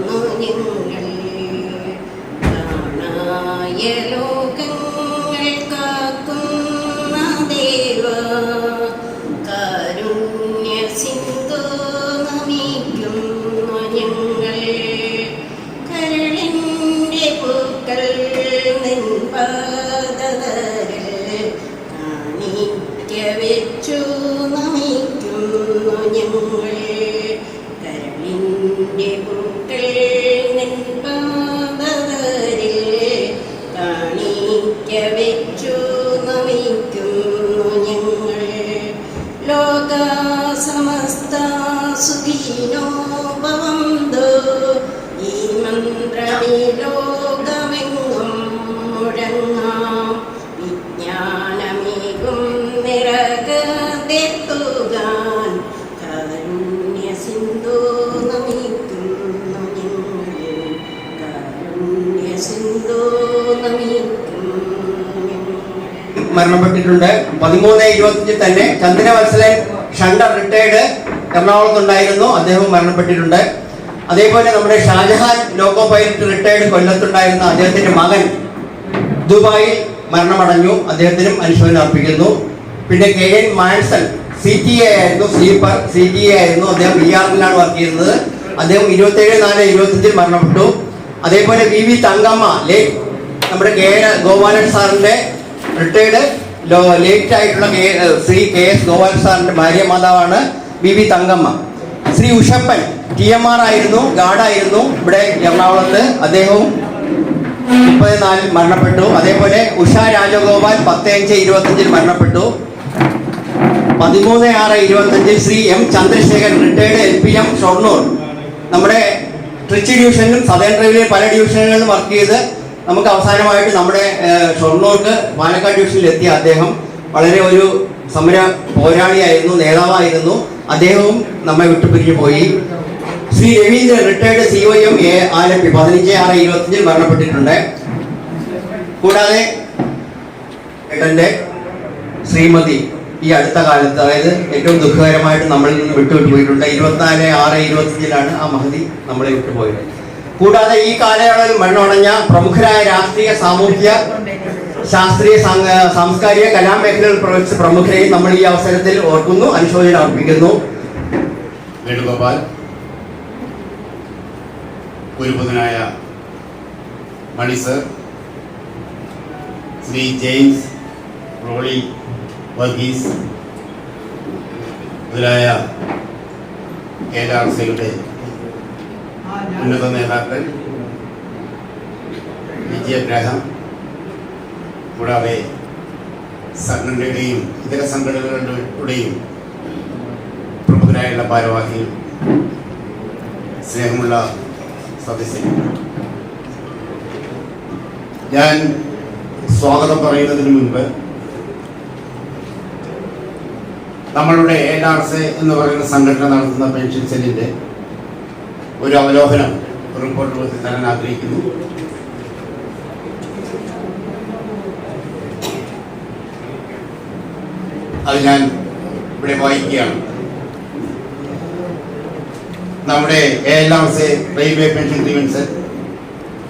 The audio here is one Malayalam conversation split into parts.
നമിക്കുന്നു ഞങ്ങൾ. കാണായ ലോകങ്ങൾ കാക്കുന്ന ദേവ കാരുണ്യ സിന്ധു നമിക്കുന്നു ഞങ്ങൾ. കരളിൻ്റെ പൂക്കൾ നിൻപാദതകൾ കാണിക്ക വെച്ചു നമിക്കുന്നു ഞങ്ങൾ. കരളിൻ്റെ പൂക്കൾ നിൻപാദതകൾ കാണിക്ക വെച്ചു നമിക്കുന്നു ഞങ്ങൾ. ലോക സമസ്ത സുഖിനോ ഭവന്തു. ഈ മന്ത്രമേ ലോകമെങ്ങും മുഴങ്ങാം. വിജ്ഞാനമേകും നിറകതെത്തുകാൻ കാരുണ്യ സിന്ധു നമിക്കുന്നു ഞങ്ങൾ. കാരുണ്യ സിന്ധു നമിക്കുന്നു ഞങ്ങൾ. മരണപ്പെട്ടിട്ടുണ്ട്. 13-25 തന്നെ ചന്ദ്രവത്സലൻ ഷണ്ടർ റിട്ടയർഡ് എറണാകുളത്തുണ്ടായിരുന്നു, അദ്ദേഹം മരണപ്പെട്ടിട്ടുണ്ട്. അതേപോലെ നമ്മുടെ ഷാജഹാൻ ലോക്കോ പൈലറ്റ് റിട്ടയർഡ് കൊല്ലത്തുണ്ടായിരുന്ന അദ്ദേഹത്തിന്റെ മകൻ ദുബായിൽ മരണമടഞ്ഞു, അദ്ദേഹത്തിനും അനുശോചനം അർപ്പിക്കുന്നു. പിന്നെ KN മാൻസൺ CTA ആയിരുന്നു, സ്ലീപ്പർ CTA ആയിരുന്നു, അദ്ദേഹം ER-ലാണ് വർക്ക് ചെയ്യുന്നത്, അദ്ദേഹം 27/4/25 മരണപ്പെട്ടു. അതേപോലെ VV തങ്കമ്മ ലേറ്റ് നമ്മുടെ ഗോപാലൻ സാറിന്റെ റിട്ടയർഡ് ലേറ്റ് ആയിട്ടുള്ള ശ്രീ KS ഗോപാലൻ സാറിന്റെ ഭാര്യ മാതാവാണ് VV തങ്കമ്മ. ശ്രീ ഉഷപ്പൻ TMR ആയിരുന്നു, ഗാർഡായിരുന്നു ഇവിടെ എറണാകുളത്ത്, അദ്ദേഹവും 34 മരണപ്പെട്ടു. അതേപോലെ ഉഷ രാജഗോപാൽ 10/5/25 മരണപ്പെട്ടു. 13/6/25 Shri M Chandrasekharan retired LPM Shoranur, നമ്മുടെ ട്രിച്ചി ഡിവിഷനിലും സദേൺ റെയിൽവേ പല ഡിവിഷനുകളിലും വർക്ക് ചെയ്ത് നമുക്ക് അവസാനമായിട്ട് നമ്മുടെ ഷൊർണൂർക്ക് പാലക്കാട് ഡിവിഷനിൽ എത്തിയ അദ്ദേഹം വളരെ ഒരു സമര പോരാളിയായിരുന്നു, നേതാവായിരുന്നു. അദ്ദേഹവും നമ്മെ വിട്ടുപിരിഞ്ഞു പോയി. Shri Raveendran retired COM Alleppey 15/6/25 മരണപ്പെട്ടിട്ടുണ്ട്. കൂടാതെ ഏട്ടൻ്റെ ശ്രീമതി ഈ അടുത്ത കാലത്ത്, അതായത് ഏറ്റവും ദുഃഖകരമായിട്ട് നമ്മളിൽ നിന്ന് വിട്ടുപോയിട്ടുണ്ട്. 24/6/25 ആ മഹതി നമ്മളെ വിട്ടുപോയത്. കൂടാതെ ഈ കാലയളവിൽ മരണമടഞ്ഞ പ്രമുഖരായ രാഷ്ട്രീയ, സാമൂഹ്യ, ശാസ്ത്രീയ, സാംസ്കാരിക, കലാമേഖലകളിൽ പ്രവർത്തിച്ച പ്രമുഖരെയും നമ്മൾ ഈ അവസരത്തിൽ ഓർക്കുന്നു, അനുശോചനം അർപ്പിക്കുന്നു. വേണുഗോപാൽ, ഗുരുപുത്രനായ മണി സർ, ശ്രീ ജെയിംസ് റോളി വർഗീസ് മുതലായ KLRCയുടെ ഉന്നത നേതാക്കൾ, വിജയഗ്രഹം, കൂടാതെ സംഘടനയുടെയും ഇതര സംഘടനകളുടെയും പ്രമുഖരായുള്ള ഭാരവാഹികൾ, സ്നേഹമുള്ള സദസ്യൻ, ഞാൻ സ്വാഗതം പറയുന്നതിന് മുൻപ് നമ്മളുടെ ALRC എന്ന് പറയുന്ന സംഘടന നടത്തുന്ന പെൻഷൻ സെല്ലിൻ്റെ ഒരു അവലോകനം റിപ്പോർട്ട് തരാൻ ആഗ്രഹിക്കുന്നു. അത് ഞാൻ ഇവിടെ വായിക്കുകയാണ്. നമ്മുടെ ALRC railway pension grievance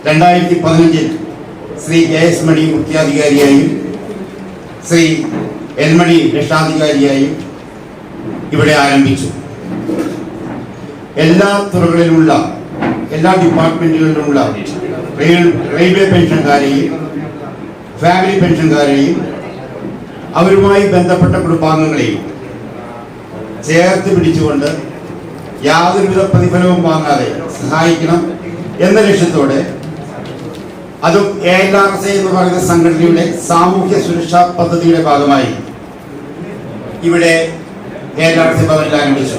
2015 Shri KS മണി മുഖ്യാധികാരിയായും ശ്രീ L മണി രക്ഷാധികാരിയായും ഇവിടെ ആരംഭിച്ചു. എല്ലാ തുറകളിലുമുള്ള, എല്ലാ ഡിപ്പാർട്ട്മെന്റുകളിലുമുള്ള റെയിൽവേ പെൻഷൻകാരെയും ഫാമിലി പെൻഷൻകാരെയും അവരുമായി ബന്ധപ്പെട്ട കുടുംബാംഗങ്ങളെയും ചേർത്ത് പിടിച്ചുകൊണ്ട് യാതൊരുവിധ പ്രതിഫലവും വാങ്ങാതെ സഹായിക്കണം എന്ന ലക്ഷ്യത്തോടെ, അതും ALRC എന്ന് പറയുന്ന സംഘടനയുടെ സാമൂഹ്യ സുരക്ഷാ പദ്ധതിയുടെ ഭാഗമായി ഇവിടെ ALRC ഭവനിൽ ആരംഭിച്ചു.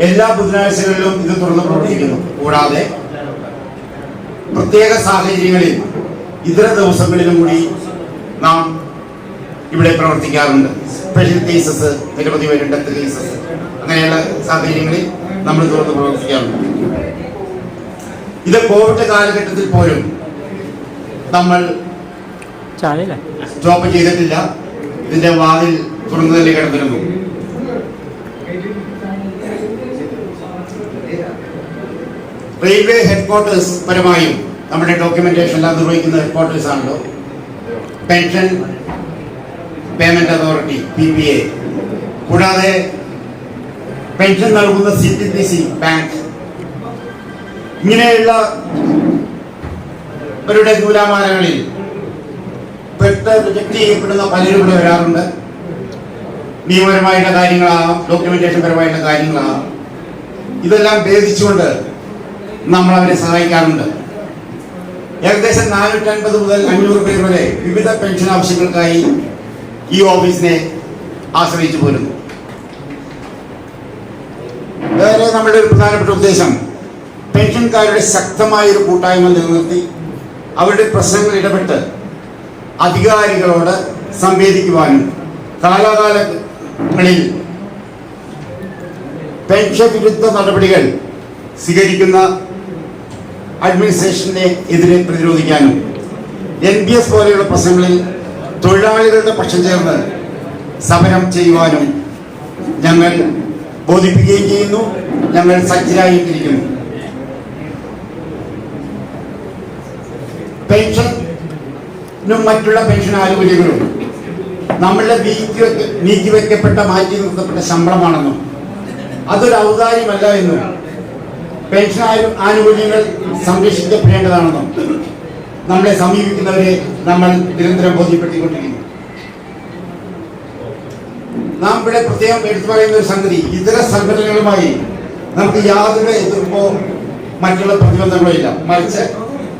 എല്ലാ ബുധനാഴ്ചകളിലും ഇത് തുറന്ന് പ്രവർത്തിക്കുന്നു. കൂടാതെ പ്രത്യേക സാഹചര്യങ്ങളിൽ ഇതര ദിവസങ്ങളിലും കൂടി നാം ഇവിടെ പ്രവർത്തിക്കാറുണ്ട്. സ്പെഷ്യൽ കേസസ് നിരവധി പേരുണ്ട്, ഡെത്ത് കേസസ്, അങ്ങനെയുള്ള സാഹചര്യങ്ങളിൽ നമ്മൾ തുറന്ന് പ്രവർത്തിക്കാറുണ്ട്. ഇത് കോവിഡ് കാലഘട്ടത്തിൽ പോലും നമ്മൾ സ്റ്റോപ്പ് ചെയ്തിട്ടില്ല. ഇതിന്റെ വാതിൽ തുറന്നു തന്നെ കിടന്നിരുന്നു. റെയിൽവേ ഹെഡ്ക്വാർട്ടേഴ്സ് പരമായും നമ്മുടെ ഡോക്യുമെന്റേഷൻ എല്ലാം നിർവഹിക്കുന്ന ഹെഡ്ക്വാർട്ടേഴ്സ് ആണല്ലോ പെൻഷൻ പേയ്മെന്റ് അതോറിറ്റി PPA, കൂടാതെ പെൻഷൻ നൽകുന്ന CTPC ബാങ്ക്, ഇങ്ങനെയുള്ള അവരുടെ നൂലാമാലകളിൽ റിജക്ട് ചെയ്യപ്പെടുന്ന പലരും ഇവിടെ വരാറുണ്ട്. നിയമപരമായിട്ടുള്ള കാര്യങ്ങളാകാം, ഡോക്യുമെന്റേഷൻ പരമായിട്ടുള്ള കാര്യങ്ങളാകാം. ഇതെല്ലാം ഭേദിച്ചുകൊണ്ട് നമ്മൾ അവരെ സഹായിക്കാറുണ്ട്. ഏകദേശം 450 മുതൽ 500 പേർ വരെ വിവിധ പെൻഷൻ ആവശ്യങ്ങൾക്കായി ഈ ഓഫീസിനെ ആശ്രയിച്ചു പോരുന്നു. വേറെ നമ്മുടെ ഒരു പ്രധാനപ്പെട്ട ഉദ്ദേശം പെൻഷൻകാരുടെ ശക്തമായ ഒരു കൂട്ടായ്മ നിലനിർത്തി അവരുടെ പ്രശ്നങ്ങൾ ഇടപെട്ട് അധികാരികളോട് സംവേദിക്കുവാനും കാലാകാലങ്ങളിൽ പെൻഷൻ വിരുദ്ധ നടപടികൾ സ്വീകരിക്കുന്ന അഡ്മിനിസ്ട്രേഷനെ എതിരെ പ്രതിരോധിക്കാനും NPS പോലെയുള്ള പ്രശ്നങ്ങളിൽ തൊഴിലാളികളുടെ പക്ഷം ചേർന്ന് സമരം ചെയ്യുവാനും ഞങ്ങൾ ബോധിപ്പിക്കുകയും ചെയ്യുന്നു. ഞങ്ങൾ സജ്ജരായിരിക്കുന്നു. പെൻഷനും മറ്റുള്ള പെൻഷൻ ആനുകൂല്യങ്ങളും നമ്മളുടെ നീക്കിവെക്കപ്പെട്ട മാറ്റി നിർത്തപ്പെട്ട ശമ്പളമാണെന്നും അതൊരു ഔദാര്യമല്ല എന്നും പെൻഷൻ ആനുകൂല്യങ്ങൾ സംരക്ഷിക്കപ്പെടേണ്ടതാണെന്നും നമ്മളെ സമീപിക്കുന്നവരെ നമ്മൾ നിരന്തരം ബോധ്യപ്പെടുത്തിക്കൊണ്ടിരിക്കുന്നു. നാം ഇവിടെ പ്രത്യേകം എടുത്തു പറയുന്ന ഒരു സംഗതി, ഇതര സംഘടനകളുമായി നമുക്ക് യാതൊരു എതിർപ്പോ മറ്റുള്ള പ്രതിബന്ധങ്ങളോ ഇല്ല. മറിച്ച്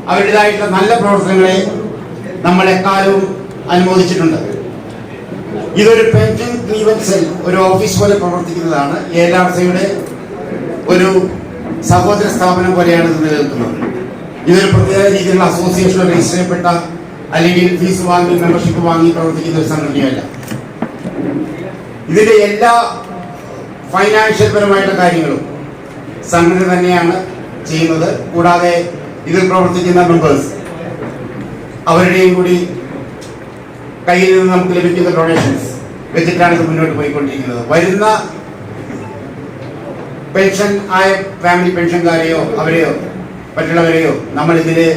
അവരുടേതായിട്ടുള്ള നല്ല പ്രവർത്തനങ്ങളെ നമ്മൾ എക്കാലവും അനുമോദിച്ചിട്ടുണ്ട്. ഇതൊരു പെൻഷൻ ഗ്രീവൻസ് സെൽ, ഒരു ഓഫീസ് പോലെ പ്രവർത്തിക്കുന്നതാണ്. ALRCയുടെ ഒരു സഹോദര സ്ഥാപനം പോലെയാണ് ഇത് നിലനിൽക്കുന്നത്. ഇതൊരു പ്രത്യേക രീതിയിലുള്ള അസോസിയേഷൻ രജിസ്റ്റർ ചെയ്യപ്പെട്ട അല്ലെങ്കിൽ ഫീസ് വാങ്ങി മെമ്പർഷിപ്പ് വാങ്ങി പ്രവർത്തിക്കുന്ന ഒരു സംഘടനയല്ല. ഇതിന്റെ എല്ലാ ഫൈനാൻഷ്യൽ പരമായിട്ടുള്ള കാര്യങ്ങളും സംഘടന തന്നെയാണ് ചെയ്യുന്നത്. കൂടാതെ ഇതിൽ പ്രവർത്തിക്കുന്ന മെമ്പേഴ്സ് അവരുടെയും കൂടി കയ്യിൽ നിന്ന് നമുക്ക് ലഭിക്കുന്ന ഡൊണേഷൻസ് വെച്ചിട്ടാണ് ഇത് മുന്നോട്ട് പോയിക്കൊണ്ടിരിക്കുന്നത്. വരുന്ന പെൻഷൻ ആയ ഫാമിലി പെൻഷൻകാരെയോ അവരെയോ മറ്റുള്ളവരെയോ നമ്മൾ ഇതില്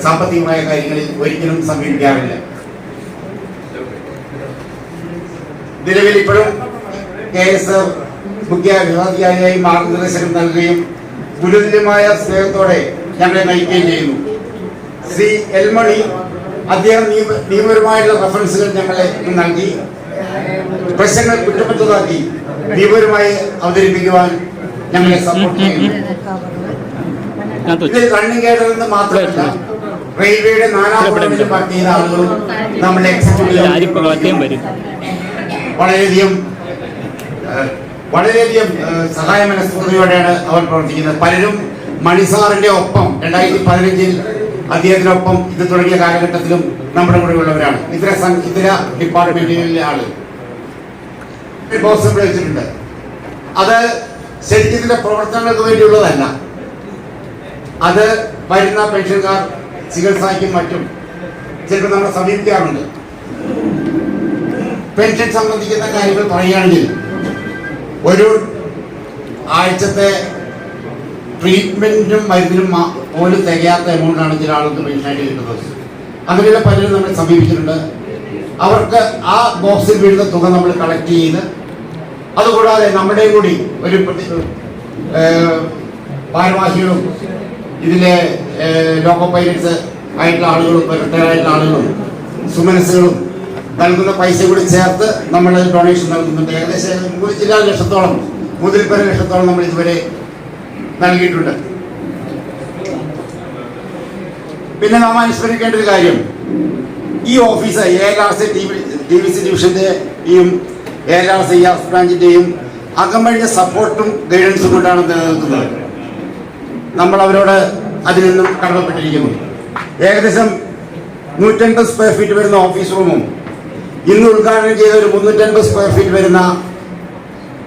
സാമ്പത്തികമായ കാര്യങ്ങളിൽ ഒരിക്കലും സമീപിക്കാറില്ല. നിലവിൽ ഇപ്പോഴും KS മുഖ്യ വിഭാഗീയായി മാർഗനിർദ്ദേശം നൽകുകയും ഗുരുതുല്യമായ സ്നേഹത്തോടെ ഞങ്ങളെ നയിക്കുകയും ചെയ്യുന്നു. ശ്രീ എൽമണി അദ്ദേഹം നിയമപരമായിട്ടുള്ള റെഫറൻസുകൾ ഞങ്ങളെ നൽകി പ്രശ്നങ്ങൾ കുറ്റപ്പെട്ടതാക്കി നിയമപരമായി അവതരിപ്പിക്കുവാൻ ഞങ്ങളെ സപ്പോർട്ട് ചെയ്യുന്നു. ഇതിൽ റണ്ണിംഗ് കേഡറിൽ നിന്ന് മാത്രമല്ല റെയിൽവേയുടെ നാനാ പാർട്ടി ചെയ്ത ആളുകളും നമ്മുടെ എക്സിക്യൂട്ടീവ് വളരെയധികം സഹായ മനസ്ഫൂർത്തിയോടെയാണ് അവർ പ്രവർത്തിക്കുന്നത്. പലരും മണിസാറിന്റെ ഒപ്പം 2015 അദ്ദേഹത്തിനൊപ്പം ഇത് തുടങ്ങിയ കാലഘട്ടത്തിലും നമ്മുടെ കൂടെ ഉള്ളവരാണ്. ഇതര ഡിപ്പാർട്ട്മെന്റുകളിലെ ആള് ബോക്സ് വെച്ചിട്ടുണ്ട്. അത് ശരിക്കും ഇതിന്റെ പ്രവർത്തനങ്ങൾക്ക് വേണ്ടിയുള്ളതല്ല. അത് വരുന്ന പെൻഷൻകാർ ചികിത്സയ്ക്കും മറ്റും ചിലപ്പോൾ നമ്മളെ സമീപിക്കാറുണ്ട്. പെൻഷൻ സംബന്ധിക്കുന്ന കാര്യങ്ങൾ പറയുകയാണെങ്കിൽ ഒരു ആഴ്ചത്തെ ട്രീറ്റ്മെന്റും മരുന്നിനും പോലും തികയാത്ത എമൗണ്ടാണ് ചില ആൾക്ക് പെൻഷനായിട്ട് കിട്ടുന്നത്. അങ്ങനെയുള്ള പലരും നമ്മളെ സമീപിച്ചിട്ടുണ്ട്. അവർക്ക് ആ ബോക്സിൽ വീഴുന്ന തുക നമ്മൾ കളക്ട് ചെയ്ത്, അതുകൂടാതെ നമ്മുടെയും കൂടി ഒരു ഭാരവാഹികളും ഇതിലെ ലോക്കോ പൈലറ്റ്സ് ആയിട്ടുള്ള ആളുകളും റിട്ടയർ ആയിട്ടുള്ള ആളുകളും സുമനസ്സുകളും നൽകുന്ന പൈസ കൂടി ചേർത്ത് നമ്മൾ ഡൊണേഷൻ നൽകുന്നുണ്ട്. ഏകദേശം 3 ലക്ഷത്തോളം 3 ലക്ഷത്തോളം നമ്മൾ ഇതുവരെ നൽകിയിട്ടുണ്ട്. പിന്നെ നാം അനുസ്മരിക്കേണ്ട ഒരു കാര്യം, ഈ ഓഫീസ് ALRC DVC ഡിവിഷന്റെയും ALRC ബ്രാഞ്ചിന്റെയും അകമഴിഞ്ഞ സപ്പോർട്ടും ഗൈഡൻസും കൊണ്ടാണ് നിലനിൽക്കുന്നത്. നമ്മൾ അവരോട് അതിൽ നിന്നും കടമപ്പെട്ടിരിക്കുന്നു. ഏകദേശം 150 സ്ക്വയർ ഫീറ്റ് വരുന്ന ഓഫീസ് റൂമും ഇന്ന് ഉദ്ഘാടനം ചെയ്ത ഒരു 350 സ്ക്വയർ ഫീറ്റ് വരുന്ന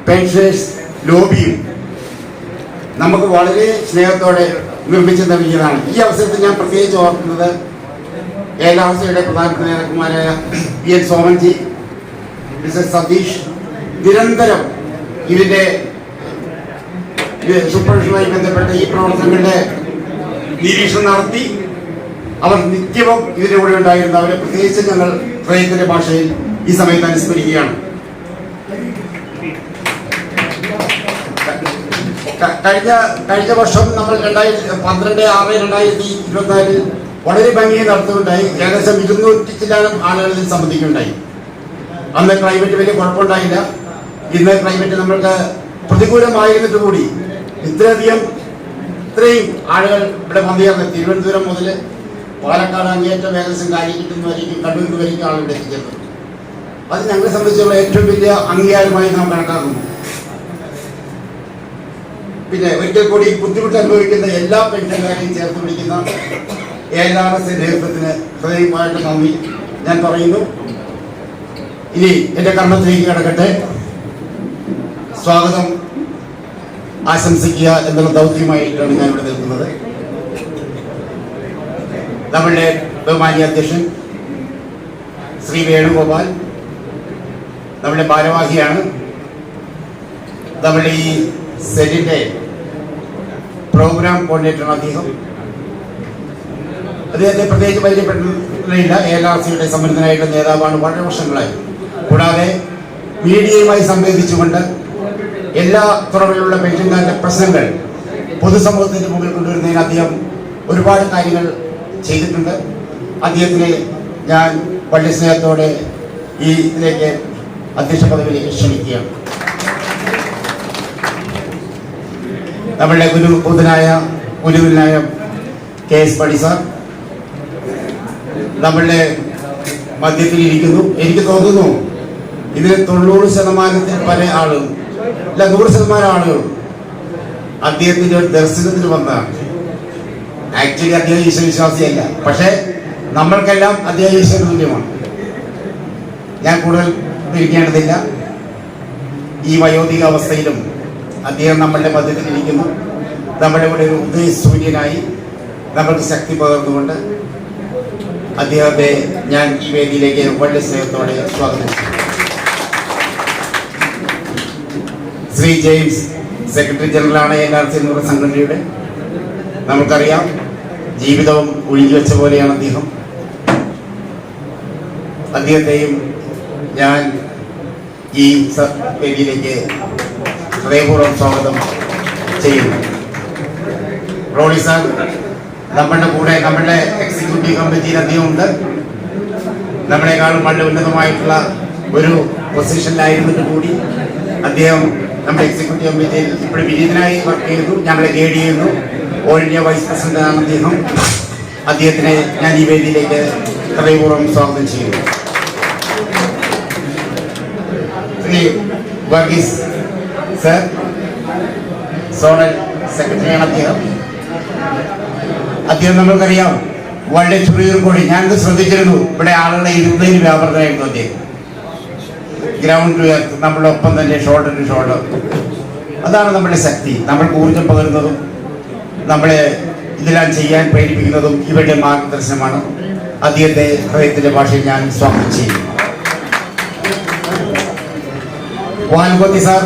പെൻഷനേഴ്സ് ലോബിയും നമുക്ക് വളരെ സ്നേഹത്തോടെ നിർമ്മിച്ചു നൽകിയതാണ്. ഈ അവസരത്തിൽ ഞാൻ പ്രത്യേകിച്ച് ഓർക്കുന്നത് ALRCയുടെ പ്രധാനപ്പെട്ട നേതാക്കന്മാരായ PN സോമൻജി, മിസ്റ്റർ സതീഷ് നിരന്തരം ഇതിന്റെ സൂപ്പർവിഷനുമായി ബന്ധപ്പെട്ട ഈ പ്രവർത്തനങ്ങളുടെ നിരീക്ഷണം നടത്തി അവർ നിത്യവും ഇതിന്റെ കൂടെ ഉണ്ടായിരുന്ന അവരെ പ്രത്യേകിച്ച് ഞങ്ങൾ ഹൃദയത്തിന്റെ ഭാഷയിൽ ഈ സമയത്ത് അനുസ്മരിക്കുകയാണ്. കഴിഞ്ഞ വർഷം നമ്മൾ 12/6/2024 വളരെ ഭംഗിയായി നടത്തുകയുണ്ടായി. ഏകദേശം 200 ചില്ലാനം ആളുകൾ ഇതിൽ സംബന്ധിക്കുകയുണ്ടായി. അന്ന് ക്ലൈമറ്റ് വലിയ കുഴപ്പമുണ്ടായില്ല. ഇന്ന് ക്ലൈമറ്റ് നമ്മൾക്ക് പ്രതികൂലമായിരുന്നിട്ട് കൂടി ഇത്രയും ആളുകൾ ഇവിടെ വന്നുചേർന്ന് തിരുവനന്തപുരം മുതൽ പാലക്കാട് അങ്ങേറ്റം ഏകദേശം കാലിക്കറ്റുന്നവരേക്കും കണ്ണൂരിനുവരേക്കും ആളുകൾ എത്തിച്ചേർന്നു. അത് ഞങ്ങളെ സംബന്ധിച്ചുള്ള ഏറ്റവും വലിയ അംഗീകാരമായി നാം കണക്കാക്കുന്നു. പിന്നെ ഒരിക്കൽ കൂടി ബുദ്ധിമുട്ട് അനുഭവിക്കുന്ന എല്ലാ പെൻഷൻകാരെയും ചേർത്ത് പിടിക്കുന്ന ALRS നേതൃത്വത്തിന് ഹൃദയമായിട്ട് നന്ദി ഞാൻ പറയുന്നു. ഇനി എന്റെ കർമ്മത്തിലേക്ക് കിടക്കട്ടെ. സ്വാഗതം ആശംസിക്കുക എന്നുള്ള ദൗത്യമായിട്ടാണ് ഞാൻ ഇവിടെ നിൽക്കുന്നത്. നമ്മളുടെ ബഹുമാന്യ അധ്യക്ഷൻ ശ്രീ വേണുഗോപാൽ നമ്മുടെ ഭാരവാഹിയാണ്. നമ്മുടെ ഈ സെറ്റിന്റെ പ്രോഗ്രാം കോർഡിനേറ്ററാണ് അദ്ദേഹം. അദ്ദേഹത്തെ പ്രത്യേകിച്ച് പരിചയപ്പെട്ടില്ല. ALRCയുടെ സമ്മർദ്ദനായിട്ടുള്ള നേതാവാണ് വളരെ വർഷങ്ങളായി. കൂടാതെ മീഡിയയുമായി സംവേദിച്ചുകൊണ്ട് എല്ലാ തുറവിലുള്ള പെൻഷൻകാരുടെ പ്രശ്നങ്ങൾ പൊതുസമൂഹത്തിന്റെ മുമ്പിൽ കൊണ്ടുവരുന്നതിന് അദ്ദേഹം ഒരുപാട് കാര്യങ്ങൾ ചെയ്തിട്ടുണ്ട്. അദ്ദേഹത്തിനെ ഞാൻ വളരെ സ്നേഹത്തോടെ ഈ ഇതിലേക്ക് അധ്യക്ഷ പദവിയിലേക്ക് ക്ഷണിക്കുകയാണ്. നമ്മളുടെ ഗുരുവിനായ KS പണി സാർ നമ്മളുടെ മധ്യത്തിലിരിക്കുന്നു. എനിക്ക് തോന്നുന്നു ഇതിൽ 90% പല ആളുകളും 100% ആളുകളും അദ്ദേഹത്തിന്റെ ഒരു ദർശനത്തിന് വന്നതാണ്. ആക്ച്വലി അദ്ദേഹം ഈശ്വരവിശ്വാസിയല്ല, പക്ഷെ നമ്മൾക്കെല്ലാം അദ്ദേഹം ഈശ്വര തുല്യമാണ്. ഞാൻ കൂടുതൽ തിരിക്കേണ്ടതില്ല. ഈ വയോധിക അവസ്ഥയിലും അദ്ദേഹം നമ്മളുടെ മധ്യത്തിലിരിക്കുന്നു. നമ്മുടെ ഇവിടെ ഒരു ഉദയസൂര്യനായി നമ്മൾക്ക് ശക്തി പകർന്നുകൊണ്ട് അദ്ദേഹത്തെ ഞാൻ ഈ വേദിയിലേക്ക് വളരെ സ്നേഹത്തോടെ സ്വാഗതം ചെയ്തു. ശ്രീ ജെയിംസ് സെക്രട്ടറി ജനറലാണ് ALRC എന്നുള്ള സംഘടനയുടെ. നമുക്കറിയാം, ജീവിതവും ഒഴിഞ്ഞുവെച്ച പോലെയാണ് അദ്ദേഹം. അദ്ദേഹത്തെയും ഞാൻ ഈ വേദിയിലേക്ക് ഹൃദയപൂർവ്വം സ്വാഗതം ചെയ്യുന്നു. റോണി സാർ നമ്മളുടെ കൂടെ നമ്മളുടെ എക്സിക്യൂട്ടീവ് കമ്മിറ്റിയിൽ അദ്ദേഹം ഉണ്ട്. നമ്മളെക്കാളും വളരെ ഉന്നതമായിട്ടുള്ള ഒരു പൊസിഷനിലായിരുന്നിട്ട് കൂടി അദ്ദേഹം നമ്മുടെ എക്സിക്യൂട്ടീവ് കമ്മിറ്റിയിൽ ഇപ്പോഴും വിനീതനായി വർക്ക് ചെയ്യുന്നു. ഞങ്ങളെ ഗൈഡ് ചെയ്യുന്നു. ഓൾ ഇന്ത്യ വൈസ് പ്രസിഡന്റാണ് അദ്ദേഹം. അദ്ദേഹത്തിനെ ഞാൻ ഈ വേദിയിലേക്ക് ഹൃദയപൂർവ്വം സ്വാഗതം ചെയ്യുന്നു. ശ്രീ വർഗീസ് സർ സോണൽ സെക്രട്ടറിയാണ് അദ്ദേഹം നമ്മൾക്കറിയാം വളരെ ചുറിയൂർ കൂടി. ഞാനിത് ശ്രദ്ധിച്ചിരുന്നു. ഇവിടെ ആളുകളെ ഇരുന്നതിന് വ്യാപൃതനായിരുന്നു അദ്ദേഹം. ഗ്രൗണ്ട് ടു എർത്ത് നമ്മുടെ ഒപ്പം തന്നെ ഷോൾഡർ ടു ഷോൾഡർ. അതാണ് നമ്മുടെ ശക്തി. നമ്മൾക്ക് ഊർജം പകരുന്നതും നമ്മളെ ഇതെല്ലാം ചെയ്യാൻ പ്രേരിപ്പിക്കുന്നതും ഇവരുടെ മാർഗദർശനമാണ്. അദ്ദേഹത്തെ ഹൃദയത്തിന്റെ ഭാഷയിൽ ഞാൻ സ്വാഗതം ചെയ്യുന്നു. വാൽഗോത്തി സാർ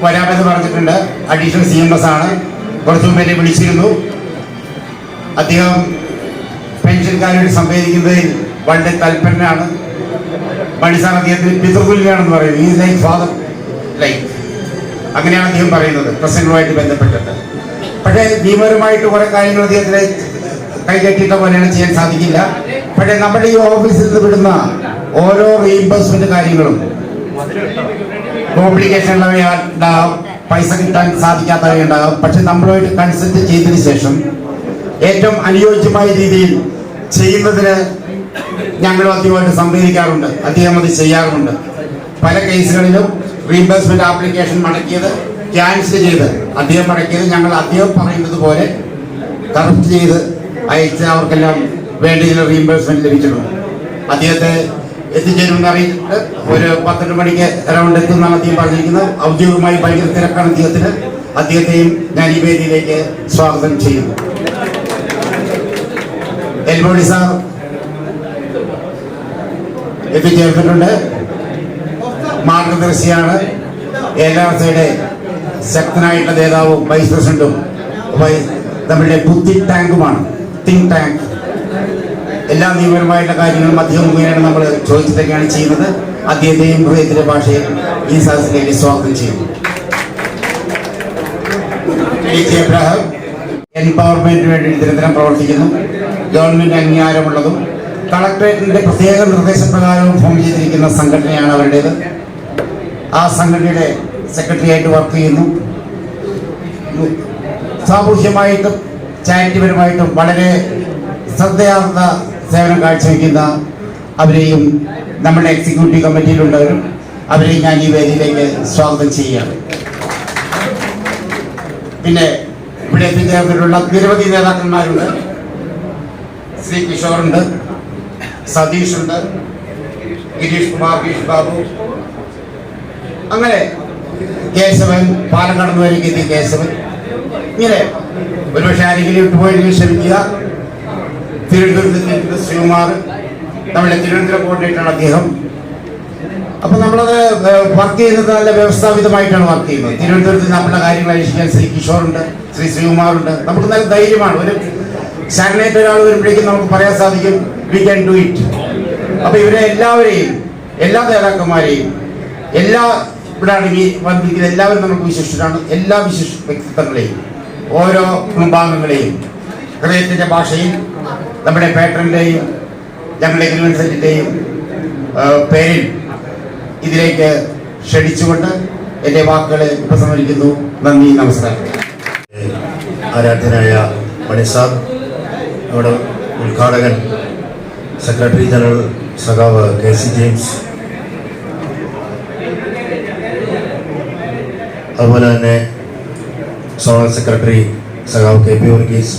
വരാമെന്ന് പറഞ്ഞിട്ടുണ്ട്. അഡീഷണൽ CMS ആണ്. കുറച്ചു മുമ്പേ വിളിച്ചിരുന്നു. അദ്ദേഹം പെൻഷൻകാരോട് സംവേദിക്കുന്നതിൽ വളരെ തൽപരനാണ്. മണി സാർ അദ്ദേഹത്തിന് പിതൃതുല്യാണെന്ന് പറയുന്നത്. ഈ ലൈക്ക് ഫാദർ ലൈക്ക്, അങ്ങനെയാണ് അദ്ദേഹം പറയുന്നത് പ്രശ്നങ്ങളുമായിട്ട് ബന്ധപ്പെട്ടിട്ട്. പക്ഷേ നിയമപരമായിട്ട് കുറെ കാര്യങ്ങൾ അദ്ദേഹത്തിന് കൈകെട്ടിട്ട പോലെയാണ് ചെയ്യാൻ സാധിക്കില്ല. പക്ഷേ നമ്മുടെ ഈ ഓഫീസിൽ നിന്ന് വിടുന്ന ഓരോ റീഇംബേഴ്സ്മെന്റ് കാര്യങ്ങളും കോംപ്ലിക്കേഷൻ ഉള്ളവയുണ്ടാകും, പൈസ കിട്ടാൻ സാധിക്കാത്തവയുണ്ടാകും. പക്ഷെ നമ്മളുമായിട്ട് കൺസൾട്ട് ചെയ്തതിനു ശേഷം ഏറ്റവും അനുയോജ്യമായ രീതിയിൽ ചെയ്യുന്നതിന് ഞങ്ങൾ അദ്ദേഹമായിട്ട് സംവേദിക്കാറുണ്ട്. അദ്ദേഹം അത് ചെയ്യാറുണ്ട്. പല കേസുകളിലും റീഇംബേഴ്സ്മെന്റ് ആപ്ലിക്കേഷൻ മടക്കിയത് ക്യാൻസൽ ചെയ്ത് അദ്ദേഹം മടക്കിയത് ഞങ്ങൾ അദ്ദേഹം പറയുന്നത് പോലെ കറക്റ്റ് ചെയ്ത് അയച്ച് അവർക്കെല്ലാം വേണ്ട ചില റീഇംബേഴ്സ്മെന്റ് ലഭിച്ചിട്ടുണ്ട്. അദ്ദേഹത്തെ എത്തിച്ചേരുമെന്ന് അറിയിച്ചിട്ട് ഒരു 12 മണിക്ക് അറൗണ്ട് എത്തുമെന്നാണ് അദ്ദേഹം പറഞ്ഞിരിക്കുന്നത്. ഔദ്യോഗികമായി ഭയങ്കര തിരക്കാണ് അദ്ദേഹത്തിന്. അദ്ദേഹത്തെയും ഞാൻ ഈ വേദിയിലേക്ക് സ്വാഗതം ചെയ്യുന്നു. എൽബോഡി സാർ എത്തിച്ചേർത്തിട്ടുണ്ട്. മാർഗദർശിയാണ്. ALRCയുടെ ശക്തനായിട്ടുള്ള നേതാവും വൈസ് പ്രസിഡന്റും നമ്മുടെ ബുദ്ധി ടാങ്കുമാണ്, തിങ്ക് ടാങ്ക്. എല്ലാ നിയമപരമായിട്ടുള്ള കാര്യങ്ങളും അദ്ദേഹം മുഖേനയാണ് നമ്മൾ ചോദിച്ചിട്ടൊക്കെയാണ് ചെയ്യുന്നത്. അദ്ദേഹത്തെയും ഹൃദയത്തിന്റെ ഭാഷയിൽ ഈ സദസ്സിലേക്ക് സ്വാഗതം ചെയ്യും. എബ്രഹാം എംപവർമെന്റിന് വേണ്ടി നിരന്തരം പ്രവർത്തിക്കുന്നു. ഗവൺമെന്റ് അംഗീകാരമുള്ളതും കളക്ടറേറ്റിന്റെ പ്രത്യേക നിർദ്ദേശപ്രകാരവും ഫോം ചെയ്തിരിക്കുന്ന സംഘടനയാണ് അവരുടേത്. ആ സംഘടനയുടെ സെക്രട്ടറിയായിട്ട് വർക്ക് ചെയ്യുന്നു. സാമൂഹ്യമായിട്ടും ചാരിറ്റിപരമായിട്ടും വളരെ ശ്രദ്ധയാർന്ന സേവനം കാഴ്ചവെക്കുന്ന അവരെയും നമ്മുടെ എക്സിക്യൂട്ടീവ് കമ്മിറ്റിയിലുള്ളവരും അവരെയും ഞാൻ ഈ വേദിയിലേക്ക് സ്വാഗതം ചെയ്യുകയാണ്. പിന്നെ ഇവിടെ എത്തിച്ചേർന്നിട്ടുള്ള നിരവധി നേതാക്കന്മാരുണ്ട്. ശ്രീ കിഷോറുണ്ട്, സതീഷുണ്ട്, ഗിരീഷ് കുമാർ, ഗീഷ് ബാബു, അങ്ങനെ കേശവൻ, പാലക്കാട് വരേക്ക് എത്തിയ കേശവൻ, ഇങ്ങനെ ഒരുപക്ഷെ ആരെങ്കിലും വിട്ടുപോയെങ്കിൽ ക്ഷമിക്കുക. തിരുവനന്തപുരത്ത് ശ്രീകുമാർ, നമ്മുടെ തിരുവനന്തപുരം കോർഡിനേറ്ററാണ് അദ്ദേഹം. അപ്പൊ നമ്മളത് വർക്ക് ചെയ്യുന്നത് നല്ല വ്യവസ്ഥാപിതമായിട്ടാണ് വർക്ക് ചെയ്യുന്നത്. തിരുവനന്തപുരത്ത് നമ്മുടെ കാര്യങ്ങൾ അന്വേഷിക്കാൻ ശ്രീ കിഷോറുണ്ട്, ശ്രീ ശ്രീകുമാറുണ്ട്. നമുക്ക് നല്ല ധൈര്യമാണ്. ഒരു സ്റ്റാഗ്നേറ്റ് ഒരാൾ വരുമ്പോഴേക്കും നമുക്ക് പറയാൻ സാധിക്കും വി ക്യാൻ ഡു ഇറ്റ്. അപ്പൊ ഇവരെ എല്ലാവരെയും, എല്ലാ നേതാക്കന്മാരെയും, എല്ലാ ഇവിടെ അടങ്ങി വന്നിരിക്കുന്ന എല്ലാവരും നമുക്ക് വിശിഷ്ടരാണ്. എല്ലാ വിശിഷ്ട വ്യക്തിത്വങ്ങളെയും ഓരോ കുടുംബാംഗങ്ങളെയും ഹൃദയത്തിന്റെ ഭാഷയിൽ നമ്മുടെ പേട്രന്റെയും ഞങ്ങളുടെ യൂണിവേഴ്സിറ്റിന്റെയും പേരിൽ ഇതിലേക്ക് ക്ഷണിച്ചുകൊണ്ട് എൻ്റെ വാക്കുകളെ ഉപസംഹരിക്കുന്നു. നന്ദി, നമസ്കാരം. ആരാധ്യനായ മണി സാർ, നമ്മുടെ ഉദ്ഘാടകൻ സെക്രട്ടറി ജനറൽ സഖാവ് KC ജെയിംസ്, അതുപോലെ തന്നെ സോണൽ സെക്രട്ടറി സഖാവ് KP Varghese,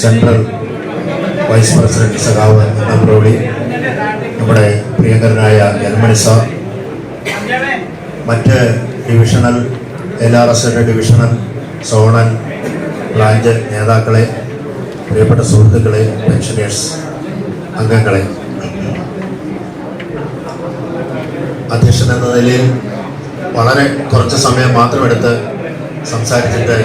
central vice president സഖാവ് പ്രൗഢി, നമ്മുടെ പ്രിയങ്കരനായ എൽമണി സാർ, മറ്റ് divisional LRS divisional, zonal, branch നേതാക്കളെ, പ്രിയപ്പെട്ട സുഹൃത്തുക്കളെ, പെൻഷനേഴ്സ് അംഗങ്ങളെ, അധ്യക്ഷൻ എന്ന നിലയിൽ വളരെ കുറച്ച് സമയം മാത്രമെടുത്ത് സംസാരിച്ചിട്ട്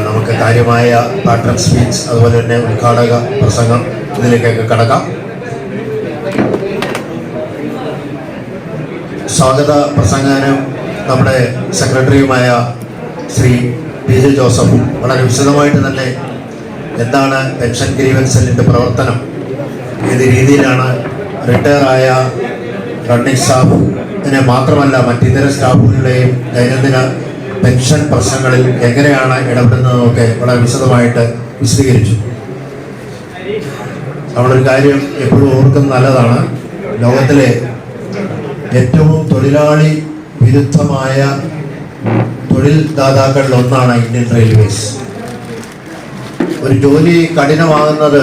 നമുക്ക് കാര്യമായ പാറ്റേൺ സ്പീച്ച്, അതുപോലെ തന്നെ ഉദ്ഘാടക പ്രസംഗം ഇതിലേക്കൊക്കെ കടക്കാം. സ്വാഗത പ്രസംഗാനും നമ്മുടെ സെക്രട്ടറിയുമായ ശ്രീ PJ ജോസഫും വളരെ വിശദമായിട്ട് തന്നെ എന്താണ് പെൻഷൻ ഗ്രീവൻസ് സെല്ലിൻ്റെ പ്രവർത്തനം, ഏത് രീതിയിലാണ് റിട്ടയർ ആയ റണ്ണിംഗ് സ്റ്റാഫിനെ മാത്രമല്ല മറ്റിതര സ്റ്റാഫുകളുടെയും ദൈനംദിന പെൻഷൻ പ്രശ്നങ്ങളിൽ എങ്ങനെയാണ് ഇടപെടുന്നതൊക്കെ വളരെ വിശദമായിട്ട് വിശദീകരിച്ചു. നമ്മളൊരു കാര്യം എപ്പോഴും ഓർക്കുന്നത് നല്ലതാണ്. ലോകത്തിലെ ഏറ്റവും തൊഴിലാളി വിരുദ്ധമായ തൊഴിൽ ദാതാക്കളിൽ ഒന്നാണ് ഇന്ത്യൻ റെയിൽവേസ്. ഒരു ജോലി കഠിനമാകുന്നത്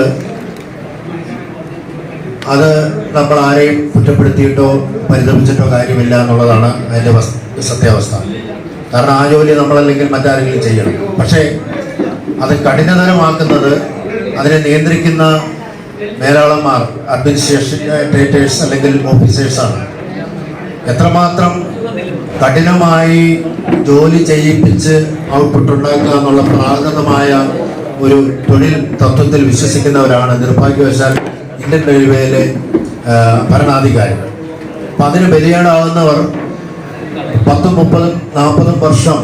അത് നമ്മൾ ആരെയും കുറ്റപ്പെടുത്തിയിട്ടോ പരിതപിച്ചിട്ടോ കാര്യമില്ല എന്നുള്ളതാണ് അതിൻ്റെ സത്യാവസ്ഥ. കാരണം ആ ജോലി നമ്മളല്ലെങ്കിൽ മറ്റാരെങ്കിലും ചെയ്യണം. പക്ഷേ അത് കഠിനതരമാക്കുന്നത് അതിനെ നിയന്ത്രിക്കുന്ന മേലാളന്മാർ, അഡ്മിനിസ്ട്രേറ്റേഴ്സ് അല്ലെങ്കിൽ ഓഫീസേഴ്സാണ്. എത്രമാത്രം കഠിനമായി ജോലി ചെയ്യിപ്പിച്ച് ഔട്ട്പുട്ട് ഉണ്ടാക്കുക എന്നുള്ള പ്രാകൃതമായ ഒരു തൊഴിൽ തത്വത്തിൽ വിശ്വസിക്കുന്നവരാണ് നിർഭാഗ്യവശാൽ ഇന്ത്യൻ റെയിൽവേയിലെ ഭരണാധികാരികൾ. അപ്പം അതിന് ബലിയാടാവുന്നവർ 10, 30, 40 വർഷം